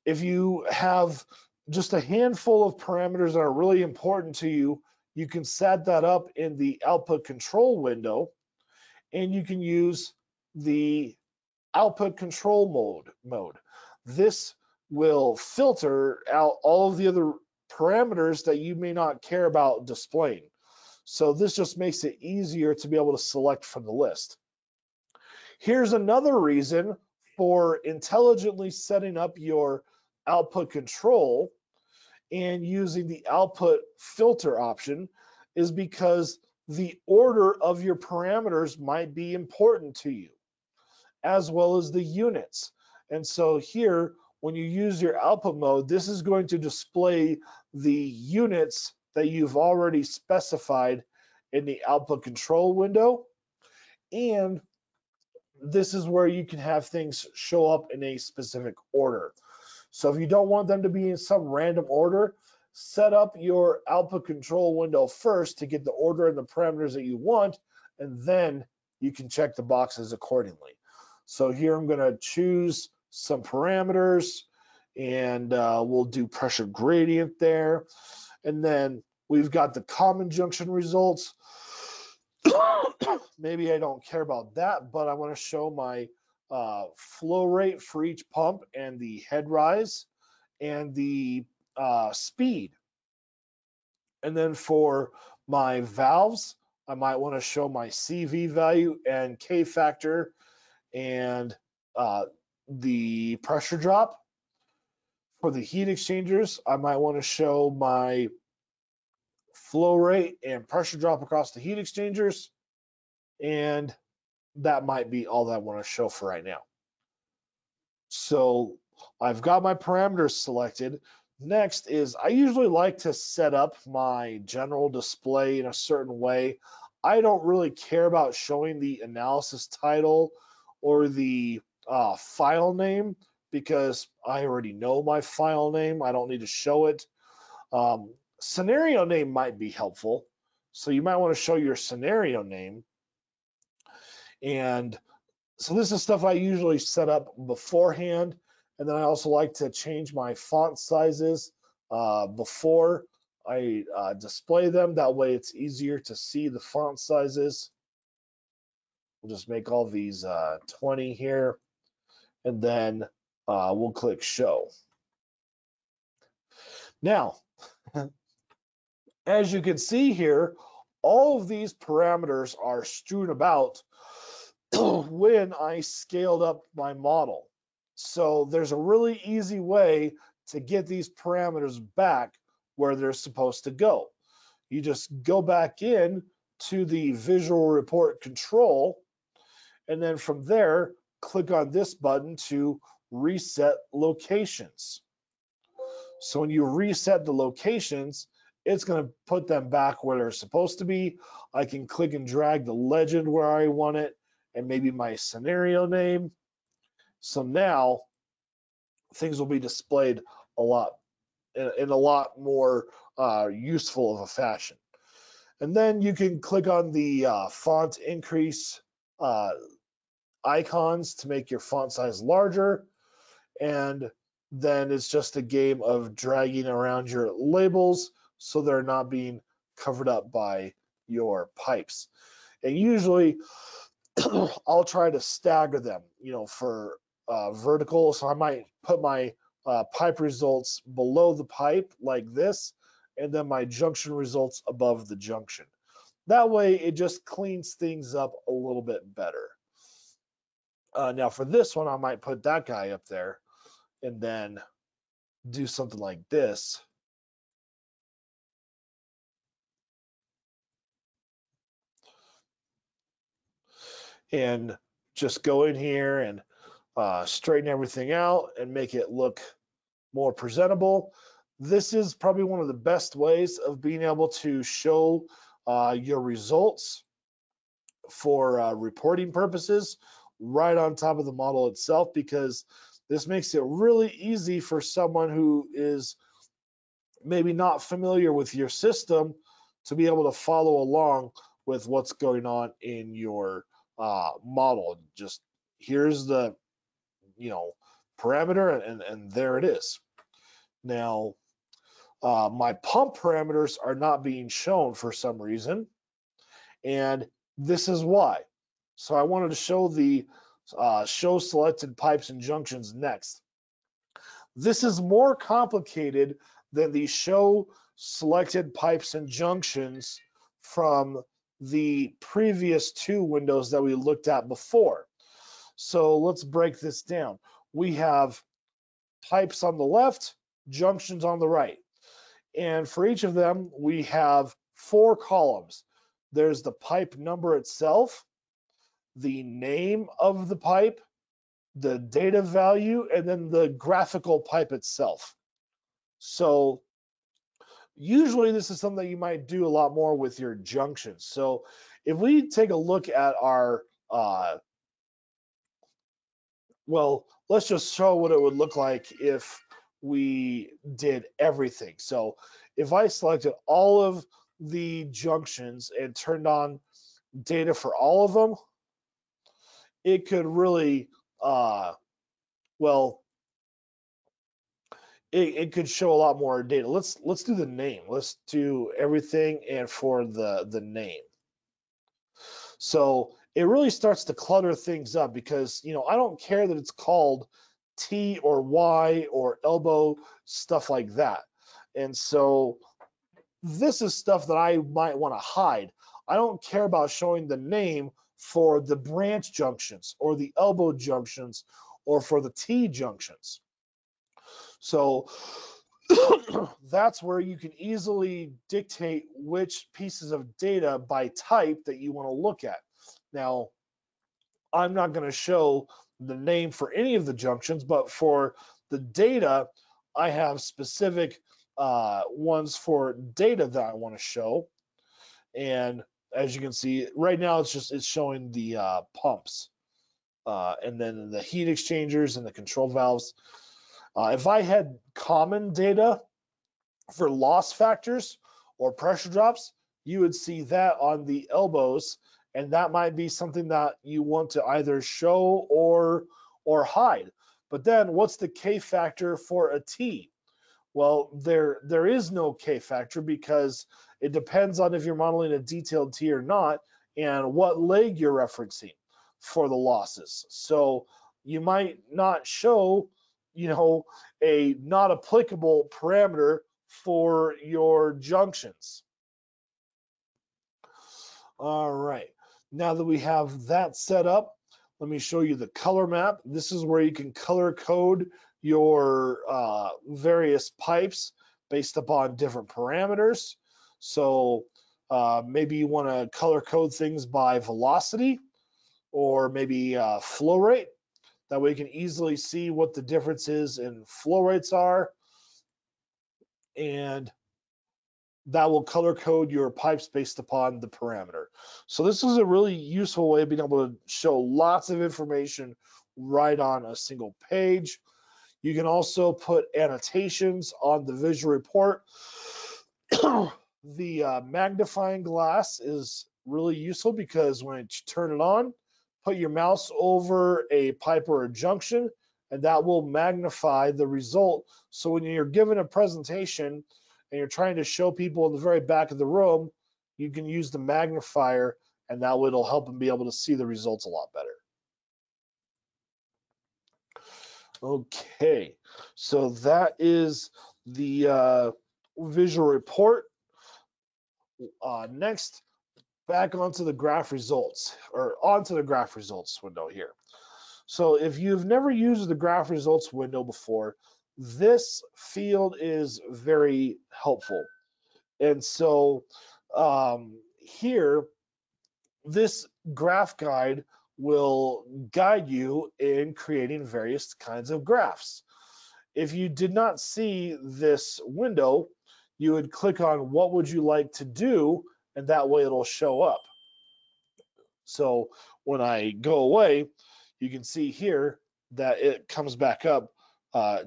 if you have just a handful of parameters that are really important to you, you can set that up in the output control window, and you can use the output control mode. This will filter out all of the other parameters that you may not care about displaying. So this just makes it easier to be able to select from the list. Here's another reason for intelligently setting up your output control and using the output filter option is because the order of your parameters might be important to you, as well as the units. And so here, when you use your output mode, this is going to display the units that you've already specified in the output control window. And this is where you can have things show up in a specific order. So if you don't want them to be in some random order, set up your output control window first to get the order and the parameters that you want, and then you can check the boxes accordingly. So here I'm going to choose some parameters, and we'll do pressure gradient there. And then we've got the common junction results. Maybe I don't care about that, but I want to show my flow rate for each pump and the head rise and the speed. And then for my valves, I might want to show my CV value and K factor and the pressure drop. For the heat exchangers, I might want to show my flow rate and pressure drop across the heat exchangers. And that might be all that I want to show for right now. So I've got my parameters selected. Next is I usually like to set up my general display in a certain way. I don't really care about showing the analysis title or the file name because I already know my file name. I don't need to show it. Scenario name might be helpful. So you might want to show your scenario name. And so this is stuff I usually set up beforehand. And then I also like to change my font sizes before I display them. That way it's easier to see the font sizes. We'll just make all these 20 here. And then we'll click show. Now, as you can see here, all of these parameters are strewn about when I scaled up my model. So there's a really easy way to get these parameters back where they're supposed to go. You just go back in to the visual report control, and then from there, click on this button to reset locations. So when you reset the locations, it's going to put them back where they're supposed to be. I can click and drag the legend where I want it and maybe my scenario name. So now things will be displayed a lot in a lot more useful of a fashion. And then you can click on the font increase icons to make your font size larger. And then it's just a game of dragging around your labels so they're not being covered up by your pipes. And usually I'll try to stagger them, for vertical. So I might put my pipe results below the pipe like this, and then my junction results above the junction. That way it just cleans things up a little bit better. Now for this one, I might put that guy up there and then do something like this. And just go in here and straighten everything out and make it look more presentable. This is probably one of the best ways of being able to show your results for reporting purposes right on top of the model itself, because this makes it really easy for someone who is maybe not familiar with your system to be able to follow along with what's going on in your model. Just here's the parameter, and there it is. Now my pump parameters are not being shown for some reason, and this is why. So I wanted to show the show selected pipes and junctions next. This is more complicated than the show selected pipes and junctions from the previous two windows that we looked at before. So let's break this down. We have pipes on the left, junctions on the right. And for each of them, we have 4 columns. There's the pipe number itself, the name of the pipe, the data value, and then the graphical pipe itself. So usually this is something that you might do a lot more with your junctions. So if we take a look at our, well, let's just show what it would look like if we did everything. So if I selected all of the junctions and turned on data for all of them, it could really, well, it could show a lot more data. Let's do the name. Let's do everything and for the name. So it really starts to clutter things up because, I don't care that it's called T or Y or elbow, stuff like that. And so this is stuff that I might want to hide. I don't care about showing the name for the branch junctions or the elbow junctions or for the T junctions. So that's where you can easily dictate which pieces of data by type that you want to look at. Now, I'm not going to show the name for any of the junctions, but for the data, I have specific ones for data that I want to show. And as you can see, right now it's showing the pumps and then the heat exchangers and the control valves. If I had common data for loss factors or pressure drops, you would see that on the elbows, and that might be something that you want to either show or hide. But then what's the K factor for a T? Well, there is no K factor because it depends on if you're modeling a detailed T or not and what leg you're referencing for the losses. So you might not show, a not applicable parameter for your junctions. All right, now that we have that set up, let me show you the color map. This is where you can color code your various pipes based upon different parameters. So Maybe you want to color code things by velocity or maybe flow rate. That way you can easily see what the differences in flow rates are, and that will color code your pipes based upon the parameter. So this is a really useful way of being able to show lots of information right on a single page. You can also put annotations on the visual report. The magnifying glass is really useful because when you turn it on, put your mouse over a pipe or a junction, and that will magnify the result. So when you're given a presentation and you're trying to show people in the very back of the room, you can use the magnifier, and that will help them be able to see the results a lot better. Okay, so that is the visual report. Next, back onto the graph results, or onto the graph results window here. So if you've never used the graph results window before, this field is very helpful. And so here, this graph guide will guide you in creating various kinds of graphs. If you did not see this window, you would click on what would you like to do, and that way it'll show up. So when I go away, you can see here that it comes back up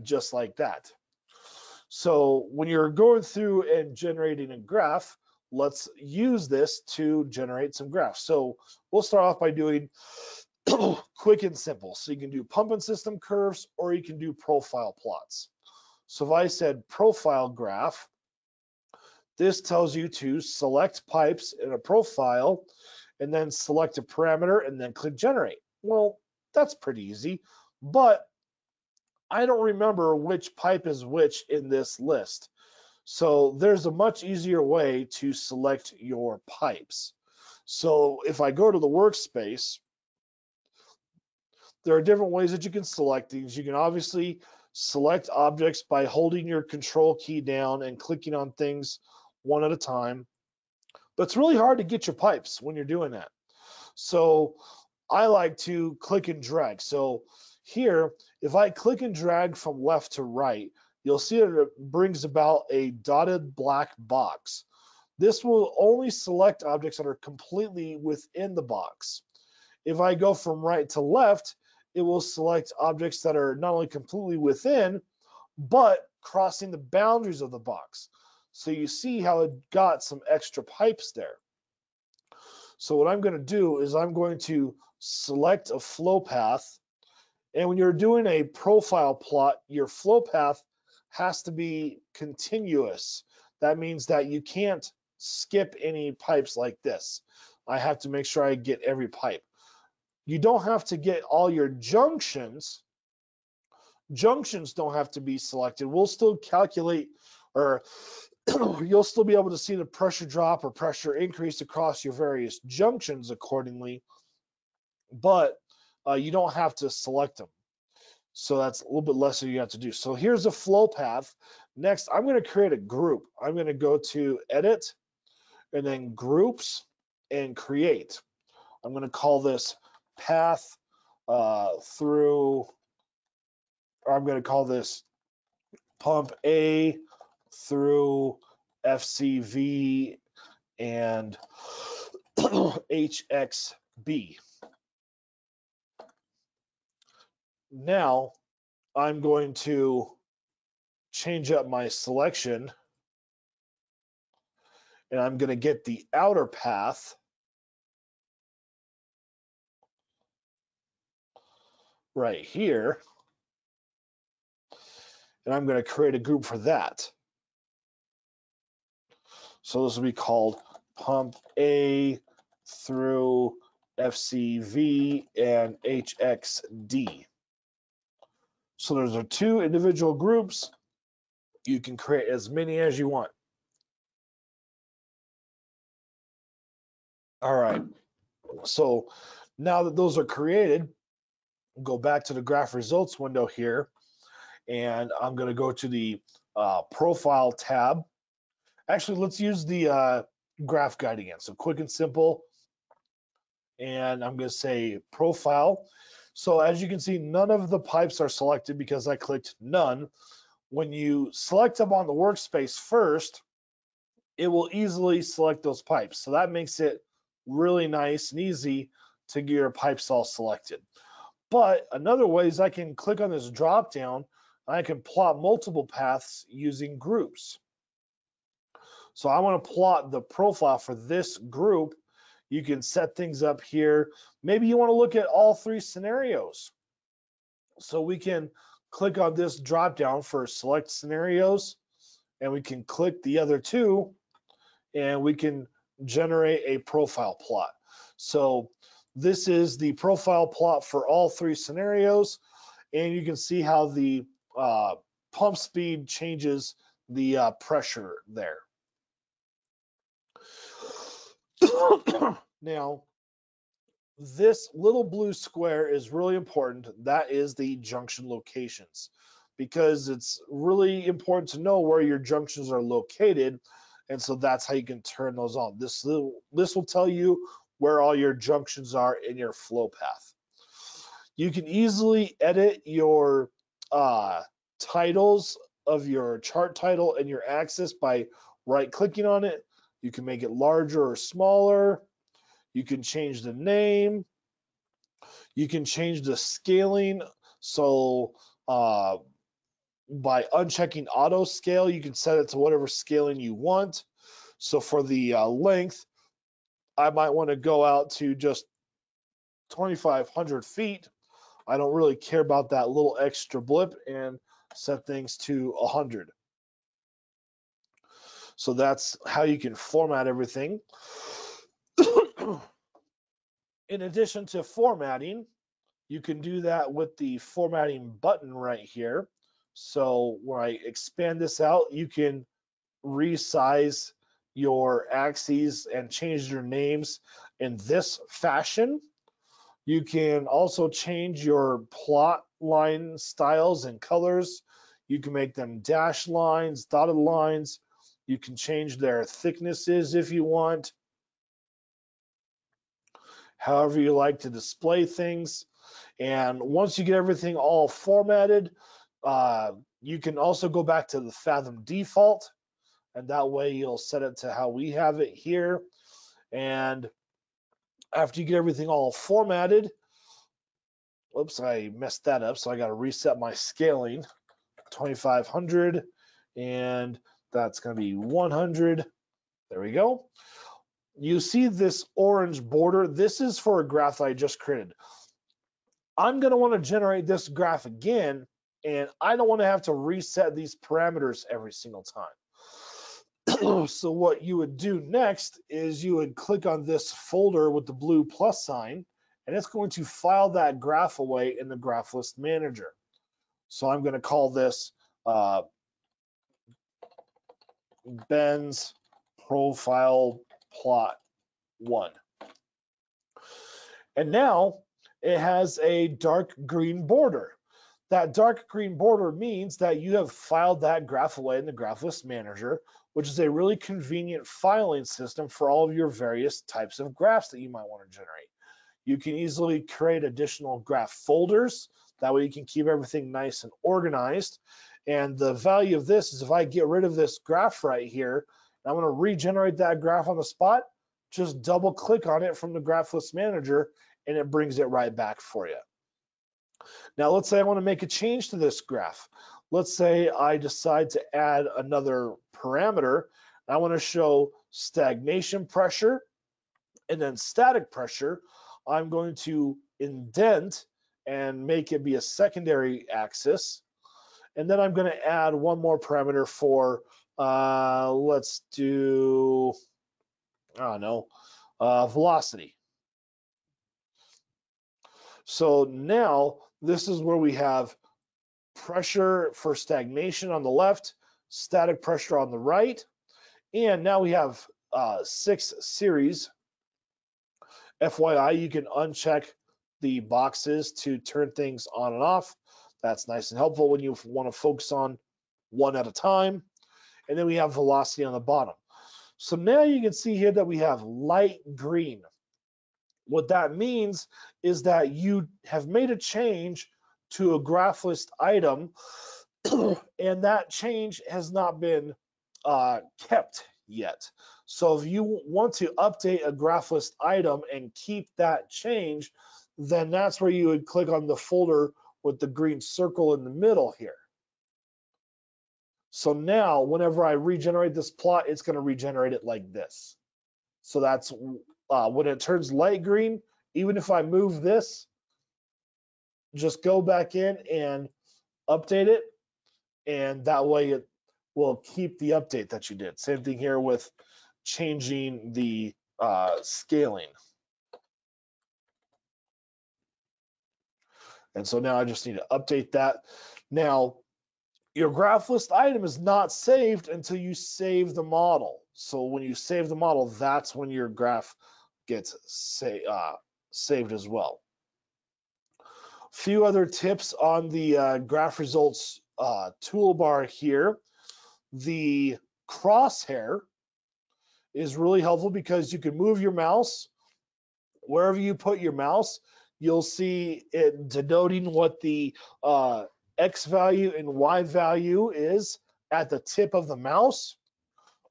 just like that. So when you're going through and generating a graph, let's use this to generate some graphs. So we'll start off by doing quick and simple. So you can do pump and system curves, or you can do profile plots. So if I said profile graph, this tells you to select pipes in a profile and then select a parameter and then click generate. Well, that's pretty easy, but I don't remember which pipe is which in this list. So there's a much easier way to select your pipes. So if I go to the workspace, there are different ways that you can select these. You can obviously select objects by holding your control key down and clicking on things one at a time. But it's really hard to get your pipes when you're doing that. So I like to click and drag. So here, if I click and drag from left to right, you'll see that it brings about a dotted black box. This will only select objects that are completely within the box. If I go from right to left, it will select objects that are not only completely within, but crossing the boundaries of the box. So you see how it got some extra pipes there. So what I'm going to do is I'm going to select a flow path. And when you're doing a profile plot, your flow path has to be continuous. That means that you can't skip any pipes like this. I have to make sure I get every pipe. You don't have to get all your junctions. Junctions don't have to be selected. We'll still calculate, or you'll still be able to see the pressure drop or pressure increase across your various junctions accordingly, but you don't have to select them. So that's a little bit less than you have to do. So here's a flow path. Next, I'm going to create a group. I'm going to go to Edit, and then Groups, and Create. I'm going to call this Path through, or I'm going to call this Pump A through FCV and HXB. Now I'm going to change up my selection, and I'm going to get the outer path right here, and I'm going to create a group for that. So this will be called Pump A through FCV and HXD. So those are two individual groups. You can create as many as you want. All right. So now that those are created, go back to the graph results window here, and I'm going to go to the profile tab. Actually, let's use the graph guide again. So quick and simple. And I'm going to say profile. So as you can see, none of the pipes are selected because I clicked none. When you select them on the workspace first, it will easily select those pipes. So that makes it really nice and easy to get your pipes all selected. But another way is I can click on this drop down and I can plot multiple paths using groups. So I want to plot the profile for this group. You can set things up here. Maybe you want to look at all three scenarios. So we can click on this drop down for select scenarios, and we can click the other two, and we can generate a profile plot. So this is the profile plot for all three scenarios, and you can see how the pump speed changes the pressure there. Now, this little blue square is really important. That is the junction locations, because it's really important to know where your junctions are located. And so that's how you can turn those on. This will tell you where all your junctions are in your flow path. You can easily edit your titles of your chart title and your axis by right-clicking on it. You can make it larger or smaller. You can change the name. You can change the scaling. So by unchecking auto scale, you can set it to whatever scaling you want. So for the length, I might want to go out to just 2,500 feet. I don't really care about that little extra blip, and set things to 100. So that's how you can format everything. In addition to formatting, you can do that with the formatting button right here. So when I expand this out, you can resize your axes and change your names in this fashion. You can also change your plot line styles and colors. You can make them dashed lines, dotted lines. You can change their thicknesses if you want. However you like to display things. And once you get everything all formatted, you can also go back to the Fathom default, and that way you'll set it to how we have it here. And after you get everything all formatted, whoops, I messed that up, so I got to reset my scaling. 2,500, and that's going to be 100. There we go. You see this orange border? This is for a graph that I just created. I'm going to want to generate this graph again, and I don't want to have to reset these parameters every single time. So what you would do next is you would click on this folder with the blue plus sign, and it's going to file that graph away in the graph list manager. So I'm going to call this Ben's profile plot 1. And now it has a dark green border. That dark green border means that you have filed that graph away in the graph list manager, which is a really convenient filing system for all of your various types of graphs that you might want to generate. You can easily create additional graph folders. That way you can keep everything nice and organized. And the value of this is if I get rid of this graph right here, and I'm going to regenerate that graph on the spot, just double click on it from the graph list manager and it brings it right back for you. Now let's say I want to make a change to this graph. Let's say I decide to add another parameter. I want to show stagnation pressure and then static pressure. I'm going to indent and make it be a secondary axis. And then I'm going to add one more parameter for, let's do, I don't know, velocity. So now this is where we have pressure for stagnation on the left, static pressure on the right, and now we have 6 series. FYI, you can uncheck the boxes to turn things on and off. That's nice and helpful when you want to focus on one at a time. And then we have velocity on the bottom. So now you can see here that we have light green. What that means is that you have made a change to a graph list item and that change has not been kept yet. So if you want to update a graph list item and keep that change, then that's where you would click on the folder with the green circle in the middle here. So now whenever I regenerate this plot, it's going to regenerate it like this. So that's when it turns light green, even if I move this, just go back in and update it, and that way it will keep the update that you did. Same thing here with changing the scaling. And so now I just need to update that. Now, your graph list item is not saved until you save the model. So when you save the model, that's when your graph gets saved as well. A few other tips on the graph results toolbar here. The crosshair is really helpful because you can move your mouse. Wherever you put your mouse, you'll see it denoting what the X value and Y value is at the tip of the mouse,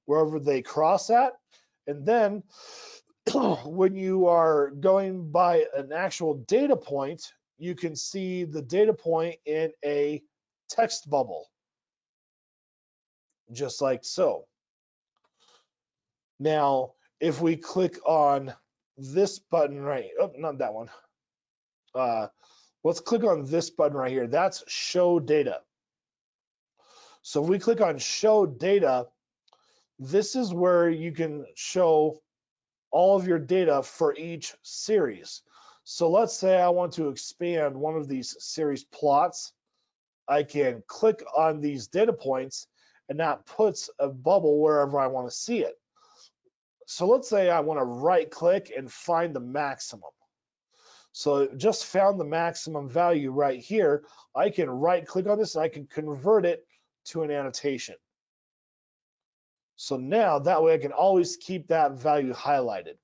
wherever they cross at. And then when you are going by an actual data point, you can see the data point in a text bubble, just like so. Now, if we click on this button right, oh, not that one. Let's click on this button right here. That's show data. So if we click on show data, this is where you can show all of your data for each series. So let's say I want to expand one of these series plots. I can click on these data points and that puts a bubble wherever I want to see it. So let's say I want to right click and find the maximum. So it just found the maximum value right here. I can right click on this and I can convert it to an annotation. So now that way I can always keep that value highlighted.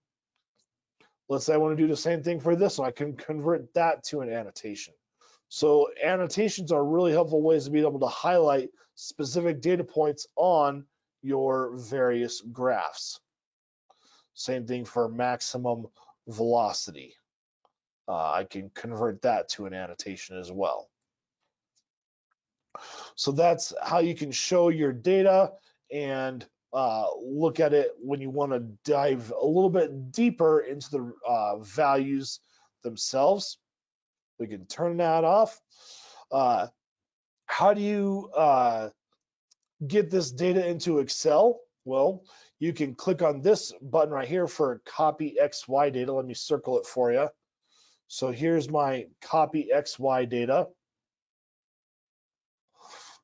Let's say I want to do the same thing for this one. I can convert that to an annotation. So annotations are really helpful ways to be able to highlight specific data points on your various graphs. Same thing for maximum velocity. I can convert that to an annotation as well. So that's how you can show your data and look at it when you want to dive a little bit deeper into the values themselves. We can turn that off. How do you get this data into Excel? Well, you can click on this button right here for copy XY data. Let me circle it for you. So here's my copy XY data.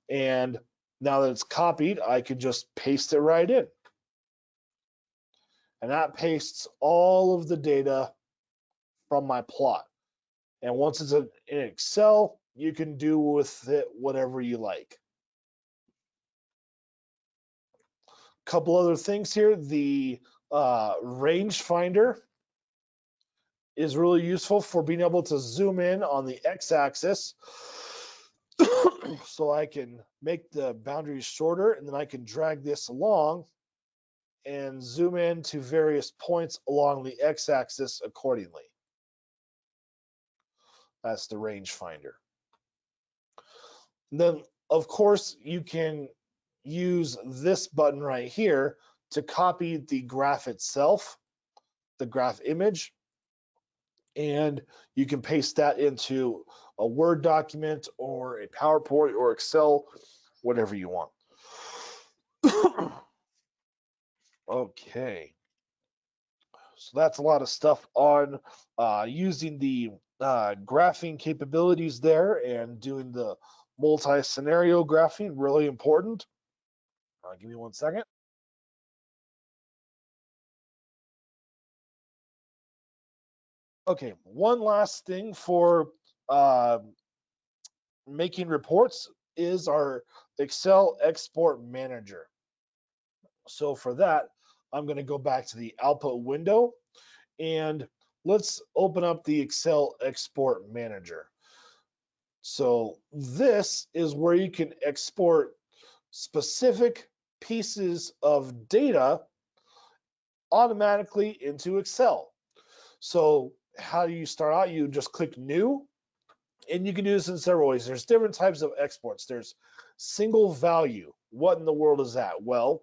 And now that it's copied, I can just paste it right in. And that pastes all of the data from my plot. And once it's in Excel, you can do with it whatever you like. A couple other things here. The range finder is really useful for being able to zoom in on the x-axis. So I can make the boundaries shorter, and then I can drag this along and zoom in to various points along the x-axis accordingly. That's the range finder. And then, of course, you can use this button right here to copy the graph itself, the graph image, and you can paste that into a Word document or a PowerPoint or Excel, whatever you want. Okay. So that's a lot of stuff on using the graphing capabilities there and doing the multi-scenario graphing, really important. Give me 1 second. Okay, one last thing for making reports is our Excel Export Manager. So for that, I'm going to go back to the output window and let's open up the Excel Export Manager. So this is where you can export specific pieces of data automatically into Excel. So how do you start out? You just click New, and you can do this in several ways. There's different types of exports. There's single value. What in the world is that? Well,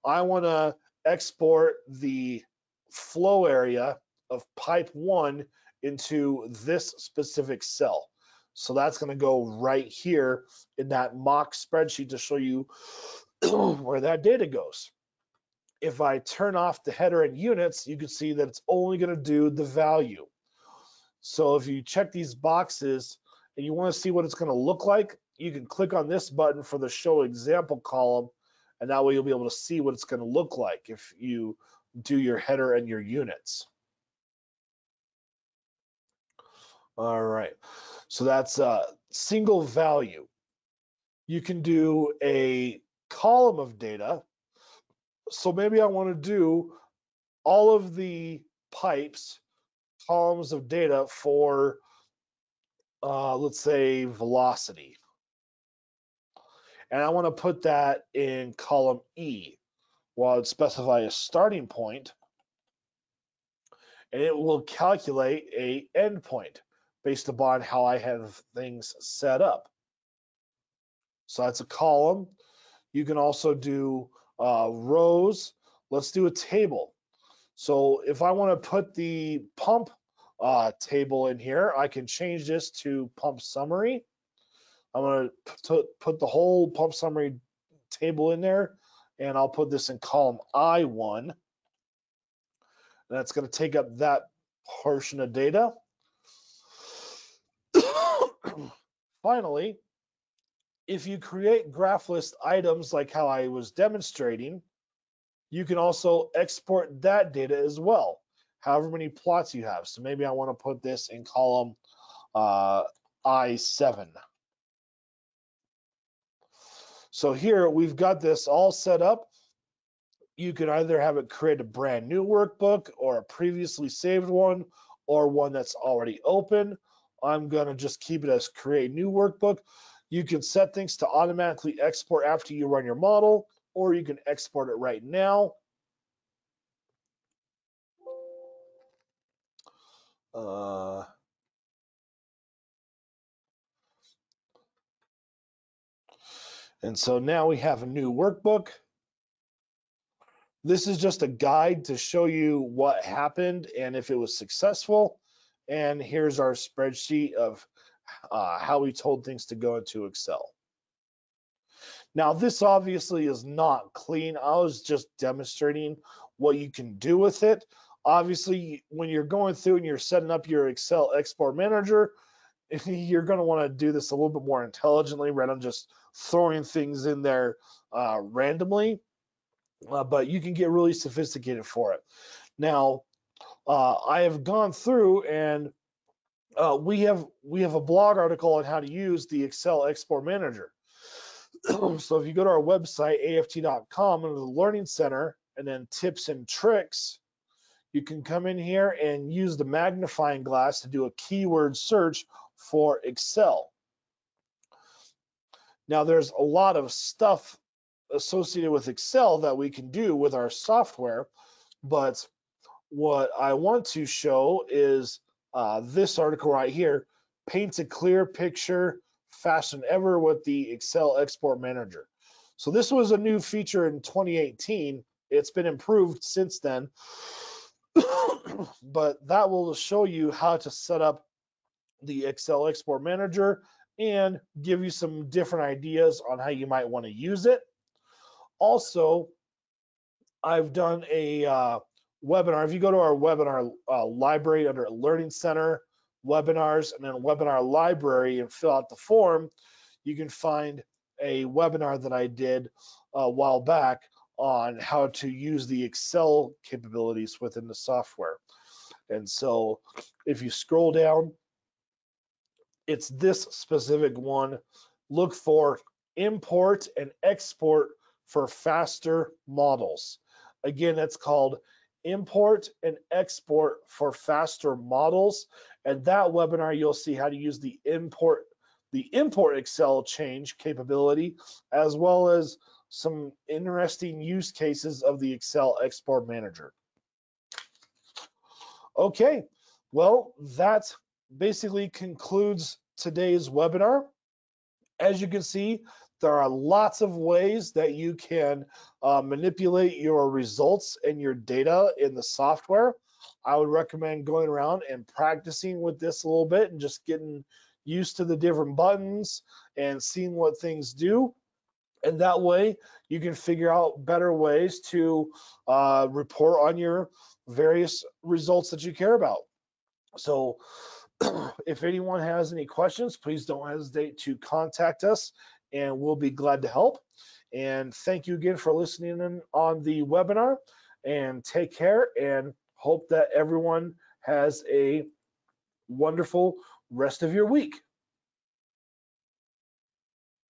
I want to export the flow area of pipe 1 into this specific cell. So that's going to go right here in that mock spreadsheet to show you where that data goes. If I turn off the header and units, you can see that it's only going to do the value. So if you check these boxes and you want to see what it's going to look like, you can click on this button for the show example column, and that way you'll be able to see what it's going to look like if you do your header and your units. All right, so that's single value. You can do a column of data. So maybe I want to do all of the pipes, columns of data for, let's say, velocity. And I want to put that in column E. Well, I would specify a starting point, and it will calculate a endpoint based upon how I have things set up. So that's a column. You can also do rows. Let's do a table. So if I want to put the pump table in here, I can change this to pump summary. I'm going to put the whole pump summary table in there, and I'll put this in column I1. That's going to take up that portion of data. Finally, if you create graph list items like how I was demonstrating, you can also export that data as well, however many plots you have. So maybe I want to put this in column I7. So here we've got this all set up. You can either have it create a brand new workbook or a previously saved one or one that's already open. I'm going to just keep it as create new workbook. You can set things to automatically export after you run your model, or you can export it right now. And so now we have a new workbook. This is just a guide to show you what happened and if it was successful. And here's our spreadsheet of how we told things to go into Excel. Now, this obviously is not clean. I was just demonstrating what you can do with it. Obviously, when you're going through and you're setting up your Excel export manager, you're going to want to do this a little bit more intelligently rather than just throwing things in there randomly. But you can get really sophisticated for it. Now, I have gone through and we have a blog article on how to use the Excel export manager. So if you go to our website, AFT.com, under the Learning Center, and then tips and tricks, you can come in here and use the magnifying glass to do a keyword search for Excel. Now, there's a lot of stuff associated with Excel that we can do with our software, but what I want to show is this article right here, paints a clear picture faster than ever with the Excel Export Manager. So this was a new feature in 2018. It's been improved since then, but that will show you how to set up the Excel Export Manager and give you some different ideas on how you might want to use it. Also, I've done a webinar. If you go to our webinar library under Learning Center, webinars, and then webinar library and fill out the form, you can find a webinar that I did a while back on how to use the Excel capabilities within the software. And so if you scroll down, it's this specific one. Look for import and export for faster models. Again, that's called Import and Export for Faster Models. And that webinar, you'll see how to use the import Excel change capability, as well as some interesting use cases of the Excel Export Manager. Okay, well, that basically concludes today's webinar. As you can see, there are lots of ways that you can manipulate your results and your data in the software. I would recommend going around and practicing with this a little bit and just getting used to the different buttons and seeing what things do. And that way you can figure out better ways to report on your various results that you care about. So if anyone has any questions, please don't hesitate to contact us and we'll be glad to help. And thank you again for listening in on the webinar, and take care, and hope that everyone has a wonderful rest of your week.